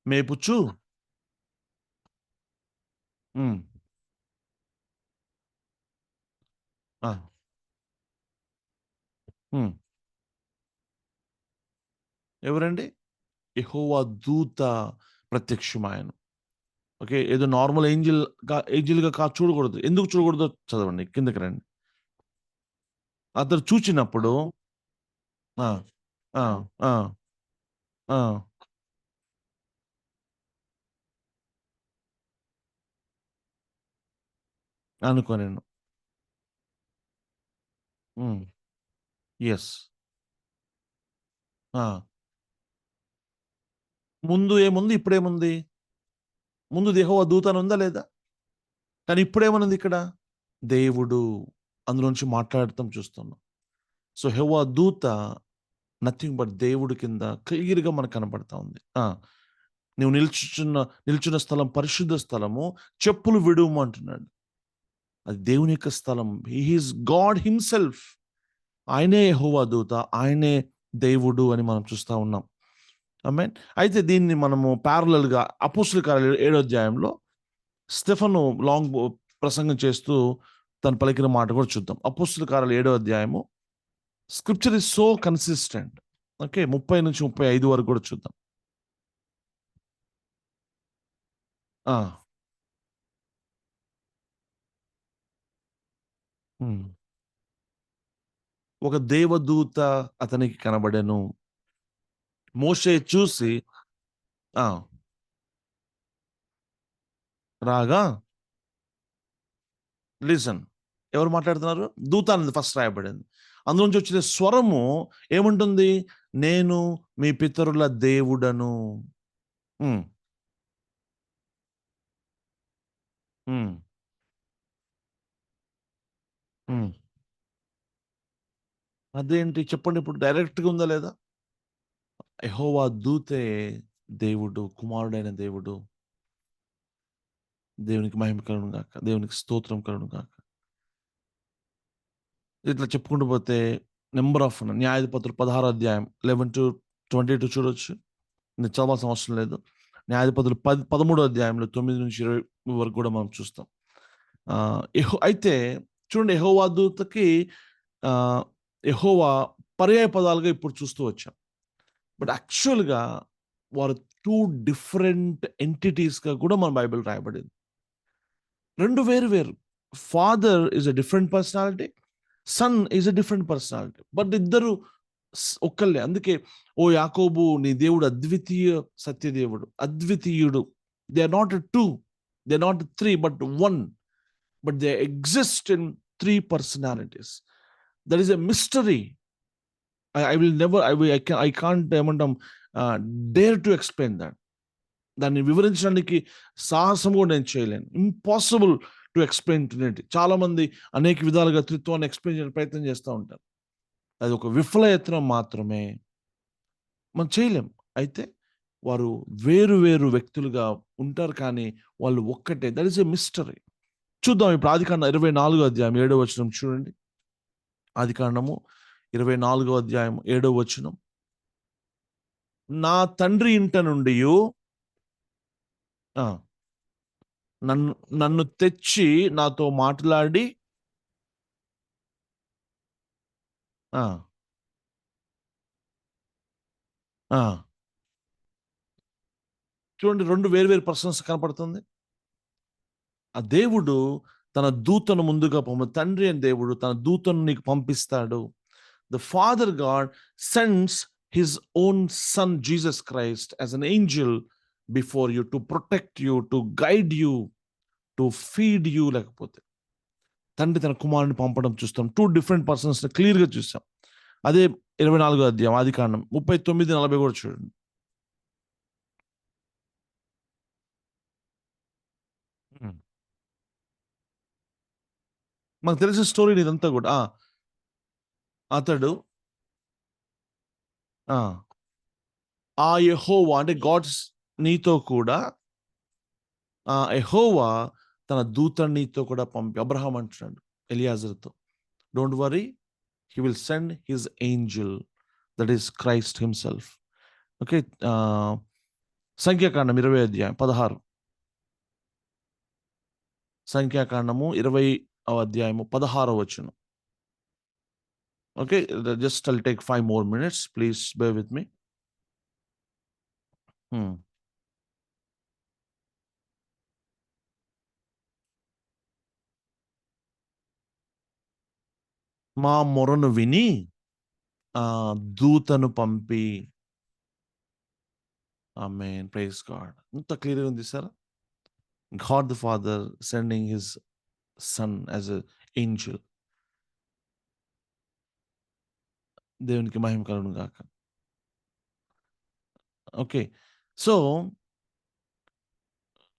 మేపుచ్చు ఉమ్, ఆ, ఉమ్. ఎవరండి? యెహోవా దూత ప్రత్యక్షమాయను. ఓకే, ఏదో నార్మల్ ఏంజిల్గా చూడకూడదు. ఎందుకు చూడకూడదో చదవండి, కిందకి రండి. అతడు చూచినప్పుడు ఆ, ఆ, ఆ, ఆ, అనుకోనేను. ఎస్. ముందు ఏముంది, ఇప్పుడేముంది? ముందు యెహోవా దూత అని ఉందా లేదా? కానీ ఇప్పుడేమనుంది ఇక్కడ? దేవుడు అందులోంచి మాట్లాడటం చూస్తున్నాం. సో యెహోవా దూత నథింగ్ బట్ దేవుడి కింద క్లియర్గా మనకు కనబడతా ఉంది. నువ్వు నిల్చున్న స్థలం పరిశుద్ధ స్థలము, చెప్పులు విడుము అంటున్నాడు. అది దేవుని యొక్క స్థలం. He is God himself. ఆయనే యెహోవా దూత, ఆయనే దేవుడు అని మనం చూస్తూ ఉన్నాం. ఆమేన్. అయితే దీన్ని మనము ప్యారలల్గా అపోస్తలుల కార్యాలు 7వ అధ్యాయంలో స్టెఫను లాంగ్ ప్రసంగం చేస్తూ తను పలికిన మాట కూడా చూద్దాం. అపోస్తలుల కార్యాలు 7వ అధ్యాయము. Scripture is so consistent. Okay, 30 నుంచి 35 వరకు కూడా చూద్దాం. ఆ, ఉమ్. ఒక దేవదూత అతనికి కనబడెను. మోషే చూసి ఆ రాగా లిసన్. ఎవరు మాట్లాడుతున్నారు? దూత అనేది ఫస్ట్ రాయబడింది. అందులోంచి వచ్చిన స్వరము ఏముంటుంది? నేను మీ పితరుల దేవుడను. ఉమ్, ఉమ్, ఉమ్. అదేంటి చెప్పండి, ఇప్పుడు డైరెక్ట్గా ఉందా లేదా? యెహోవా దూతే దేవుడు, కుమారుడైన దేవుడు. దేవునికి మహిమ కలుగును గాక, దేవునికి స్తోత్రం కలుగును గాక. ఇట్లా చెప్పుకుంటూ పోతే నెంబర్ ఆఫ్ న్యాయాధిపతులు 16వ అధ్యాయం 11-22 చూడొచ్చు. నేను చదవాల్సిన అవసరం లేదు. న్యాయాధిపతులు 13వ అధ్యాయంలో 9 నుంచి 20 వరకు కూడా మనం చూస్తాం. అయితే చూడండి, యెహోవా దూతకి యెహోవా పర్యాయ పదాలుగా ఇప్పుడు చూస్తూ వచ్చాం. బట్ యాక్చువల్గా వారు 2 డిఫరెంట్ ఎంటిటీస్గా కూడా మన బైబిల్ రాయబడింది. 2 వేరు వేరు. Father is a different personality, son is a different personality. But ఇద్దరు ఒక్కళ్ళే. అందుకే ఓ యాకోబు నీ దేవుడు అద్వితీయ సత్యదేవుడు, అద్వితీయుడు. They are not 2, they are not 3 but 1, but they exist in 3 personalities. That is a mystery. I will never I can't ఏమంటాం డేర్ టు ఎక్స్ప్లెయిన్ దట్. దాన్ని వివరించడానికి సాహసం కూడా నేను చేయలేను. ఇంపాసిబుల్ టు ఎక్స్ప్లెయిన్ టునేట్. చాలా మంది అనేక విధాలుగా త్రిత్వాన్ని ఎక్స్ప్లెయిన్ చేయడానికి ప్రయత్నం చేస్తూ ఉంటారు. అది ఒక విఫలయత్నం మాత్రమే, మనం చేయలేం. అయితే వారు వేరు వేరు వ్యక్తులుగా ఉంటారు, కానీ వాళ్ళు ఒక్కటే. That is a mystery. చూద్దాం ఇప్పుడు ఆదికాండం 24వ అధ్యాయం 7వ వచనం చూడండి. ఆదికాండము 24వ అధ్యాయం 7వ వచనం. నా తండ్రి ఇంట నుండి నన్ను నన్ను తెచ్చి నాతో మాట్లాడి ఆ, ఆ, చూడండి, 2 వేరు వేరు పర్సన్స్ కనపడుతుంది. ఆ దేవుడు తన దూతను ముందుగా తండ్రి అని దేవుడు తన దూతను నీకు పంపిస్తాడు. The father God sends his own son Jesus Christ as an angel before you, to protect you, to guide you, to feed you. లేకపోతే తండ్రి తన కుమారుని పంపడం చూస్తాం. 2 డిఫరెంట్ పర్సన్స్ క్లియర్గా చూస్తాం. అదే 24వ అధ్యాయం ఆదికాండం 39-40 కూడా చూడండి. మనకు తెలిసిన స్టోరీ ఇదంతా కూడా. అతడు ఆ యెహోవా అంటే గాడ్స్ నీతో కూడా ఆ యెహోవా తన దూతని నీతో కూడా పంపి అబ్రహాం అంటున్నాడు ఎలియాజర్తో, don't worry, he will send his angel, that is Christ himself. Okay, సంఖ్యాకాండం 20 అధ్యాయం 16. సంఖ్యాకాండము 20 అధ్యాయము 16 okay, just I'll take 5 more minutes, please bear with me. మా మొరను విని దూతను పంపి. Amen, praise God. ఎంత క్లియర్గా ఉంది sir, God the father sending his son as a angel. దేవునికి మహిమ కలుగును గాక. ఓకే, సో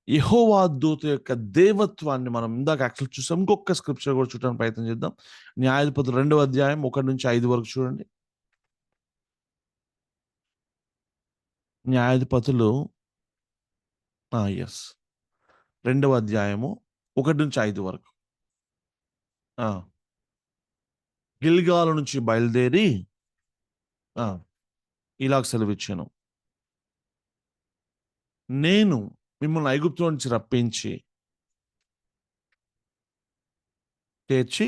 యెహోవా దూత యొక్క దేవత్వాన్ని మనం ఇందాక యాక్చువల్ చూసాం. ఇంకొక స్క్రిప్చర్ కూడా చూడడానికి ప్రయత్నం చేద్దాం. న్యాయాధిపతులు 2 అధ్యాయం 1-5 వరకు చూడండి. న్యాయాధిపతులు 2 అధ్యాయము 1-5 వరకు. గిల్గాలు నుంచి బయలుదేరి ఇలాగ సెలవిచ్చాను, నేను మిమ్మల్ని ఐగుప్తులో నుంచి రప్పించి చేర్చి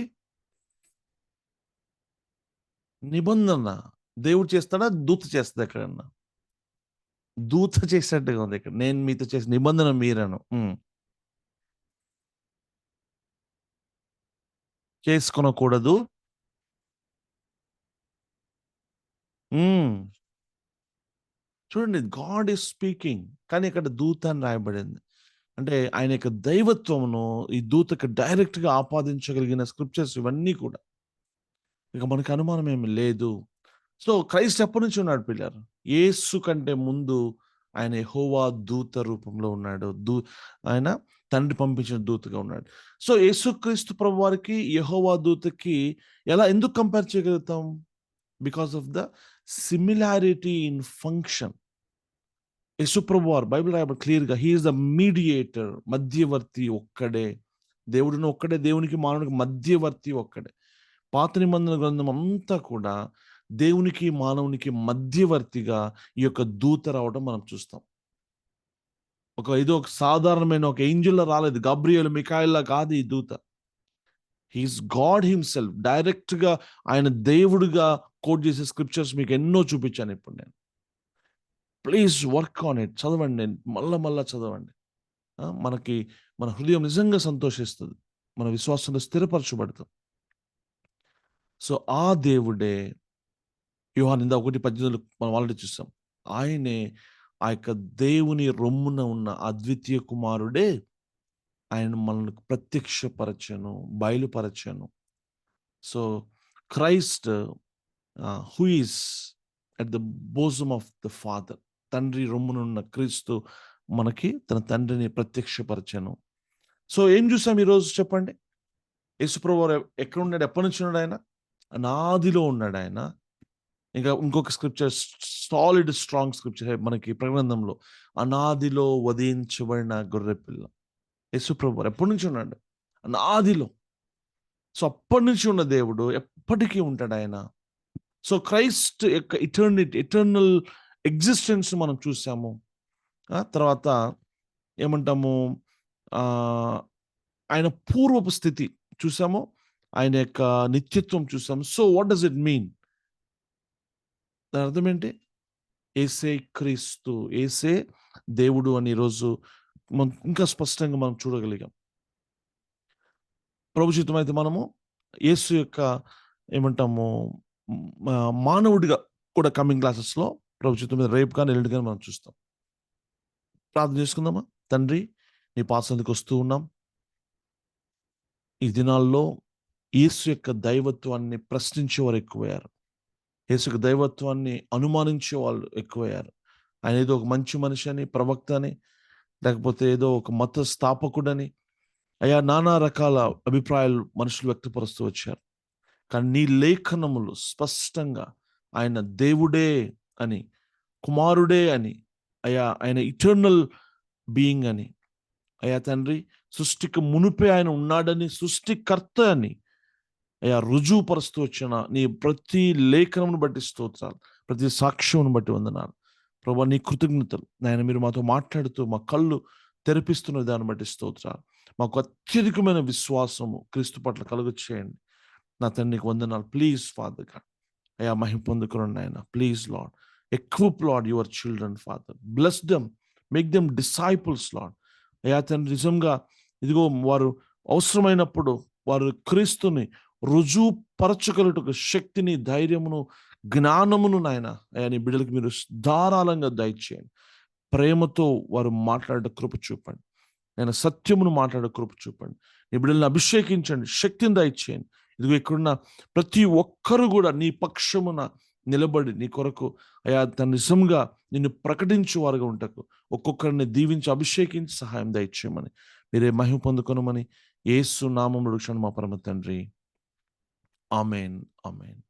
నిబంధన. దేవుడు చేస్తాడా, దూత చేస్తాడు? ఎక్కడన్నా దూత చేసినట్టుగా ఉంది ఇక్కడ. నేను మీతో చేసిన నిబంధన మీరను చేసుకొనకూడదు. చూడండి, గాడ్ ఈస్ స్పీకింగ్, కానీ ఇక్కడ దూత అని రాయబడింది. అంటే ఆయన యొక్క దైవత్వమును ఈ దూతకు డైరెక్ట్ గా ఆపాదించగలిగిన స్క్రిప్చర్స్ ఇవన్నీ కూడా. ఇక మనకు అనుమానం ఏమి లేదు. సో క్రైస్ట్ ఎప్పటి నుంచి ఉన్నాడు పిల్లలు? యేసు కంటే ముందు ఆయన యెహోవా దూత రూపంలో ఉన్నాడు. ఆయన తండ్రి పంపించిన దూతగా ఉన్నాడు. సో యేసుక్రీస్తు ప్రభు వారికి యెహోవా దూతకి ఎందుకు కంపేర్ చేయగలుగుతాం? Because of the similarity in function. యేసు ప్రభు వారు బైబిల్ రాయబడి క్లియర్గా, హీ ఈస్ ద మీడియేటర్, మధ్యవర్తి ఒక్కడే. దేవుడిని ఒక్కడే, దేవునికి మానవునికి మధ్యవర్తి ఒక్కడే. పాత నిబంధన గ్రంథం అంతా కూడా దేవునికి మానవునికి మధ్యవర్తిగా ఈ యొక్క దూత రావడం మనం చూస్తాం. ఏదో ఒక సాధారణమైన ఒక ఏంజల్ రాలేదు, గబ్రియేల్ మిఖాయిల్లా కాదు ఈ దూత. He's God himself. డైరెక్ట్ గా ఆయన దేవుడిగా కోట్ చేసే స్క్రిప్చర్స్ మీకు ఎన్నో చూపించాను ఇప్పుడు నేను. ప్లీజ్ వర్క్ ఆన్ ఇట్, చదవండి, మళ్ళా చదవండి. మనకి మన హృదయం నిజంగా సంతోషిస్తుంది, మన విశ్వాసంలో స్థిరపరచబడతాం. సో ఆ దేవుడే యోహాను 1:18 మనం ఆల్రెడీ చూసాం. ఆయనే ఆ యొక్క దేవుని రొమ్మున ఉన్న అద్వితీయ కుమారుడే ఆయన మనకు ప్రత్యక్షపరచను, బయలుపరచను. So Christ who is at the bosom of the father, తండ్రి రొమ్మునున్న క్రీస్తు మనకి తన తండ్రిని ప్రత్యక్షపరచను. సో ఏం చూసాం ఈరోజు చెప్పండి? యేసుప్రభు ఎక్కడ ఉన్నాడు? ఎప్పటి నుంచి ఉన్నాడు? ఆయన అనాదిలో ఉన్నాడు. ఆయన ఇంకొక స్క్రిప్చర్, సాలిడ్ స్ట్రాంగ్ స్క్రిప్చర్ మనకి ప్రకటనలో, అనాదిలో వధించబడిన గొర్రెపిల్ల. యేసుప్రభు ఎప్పటి నుంచి ఉన్నాడు? అనాదిలో. సో అప్పటి నుంచి ఉన్న దేవుడు ఎప్పటికీ ఉంటాడు ఆయన. సో క్రైస్ట్ యొక్క ఎటర్నల్ ఎగ్జిస్టెన్స్ మనం చూసాము. తర్వాత ఏమంటాము, ఆయన పూర్వపు స్థితి చూసాము, ఆయన యొక్క నిత్యత్వం చూసాము. So what does it mean? దాని అర్థం ఏంటి? ఏసే క్రీస్తు, ఏసే దేవుడు అని ఈరోజు మనం ఇంకా స్పష్టంగా మనం చూడగలిగాం. ప్రభుచితం అయితే మనము యేసు యొక్క ఏమంటాము మానవుడిగా కూడా కమింగ్ క్లాసెస్లో ప్రభుచితం మీద రేపు కానీ ఎల్లుండి కానీ మనం చూస్తాం. ప్రార్థన చేసుకుందామా? తండ్రి, నీ పాసందుకు వస్తూ ఉన్నాం. ఈ దినాల్లో యేసు యొక్క దైవత్వాన్ని ప్రశ్నించేవారు ఎక్కువయ్యారు. యేసు యొక్క దైవత్వాన్ని అనుమానించే వాళ్ళు ఎక్కువయ్యారు. ఆయన ఏదో ఒక మంచి మనిషి అని, ప్రవక్త అని, లేకపోతే ఏదో ఒక మత స్థాపకుడని, నానా రకాల అభిప్రాయాలు మనుషులు వ్యక్తపరుస్తూ వచ్చారు. కానీ నీ లేఖనములు స్పష్టంగా ఆయన దేవుడే అని, కుమారుడే అని, అయా ఆయన ఇటర్నల్ బీయింగ్ అని, అయా తండ్రి సృష్టికి మునుపే ఆయన ఉన్నాడని, సృష్టికర్త అని అయా రుజువుపరుస్తూ వచ్చిన నీ ప్రతి లేఖనమును బట్టి స్తోత్రాలు, ప్రతి సాక్ష్యమును బట్టి వందనాలు ప్రభా. నీ కృతజ్ఞతలు నాయన. మీరు మాతో మాట్లాడుతూ మా కళ్ళు తెరిపిస్తున్న దాన్ని బట్టి స్తోత్రాలు. మాకు అత్యధికమైన విశ్వాసము క్రీస్తు పట్ల కలుగ చేయండి నా తండ్రికి వందనాలు. ప్లీజ్ ఫాదర్ గాడ్ అయా మహిమ పొందుకురండి ఆయన. Please lord, equip lord your children father, bless them, make them disciples lord. అయా తండ్రి నిజంగా ఇదిగో వారు అవసరమైనప్పుడు వారు క్రీస్తుని రుజువుపరచగలటకు శక్తిని, ధైర్యమును, జ్ఞానమును నాయన అయా నీ బిడ్డలకు మీరు ధారాళంగా దయచేయండి. ప్రేమతో వారు మాట్లాడే కృప చూపండి. నేను సత్యమును మాట్లాడే కృప చూపండి. నీ బిడ్డలను అభిషేకించండి, శక్తిని దయచేయండి. ఇదిగో ఇక్కడున్న ప్రతి ఒక్కరు కూడా నీ పక్షమున నిలబడి నీ కొరకు అయా తన నిజంగా నిన్ను ప్రకటించు వారుగా ఉంటకు ఒక్కొక్కరిని దీవించి అభిషేకించి సహాయం దయచేయమని, మీరే మహిమ పొందుకొనమని యేసు నామములో అడుగుచున్నాను మా పరమ తండ్రి. ఆమేన్, ఆమేన్.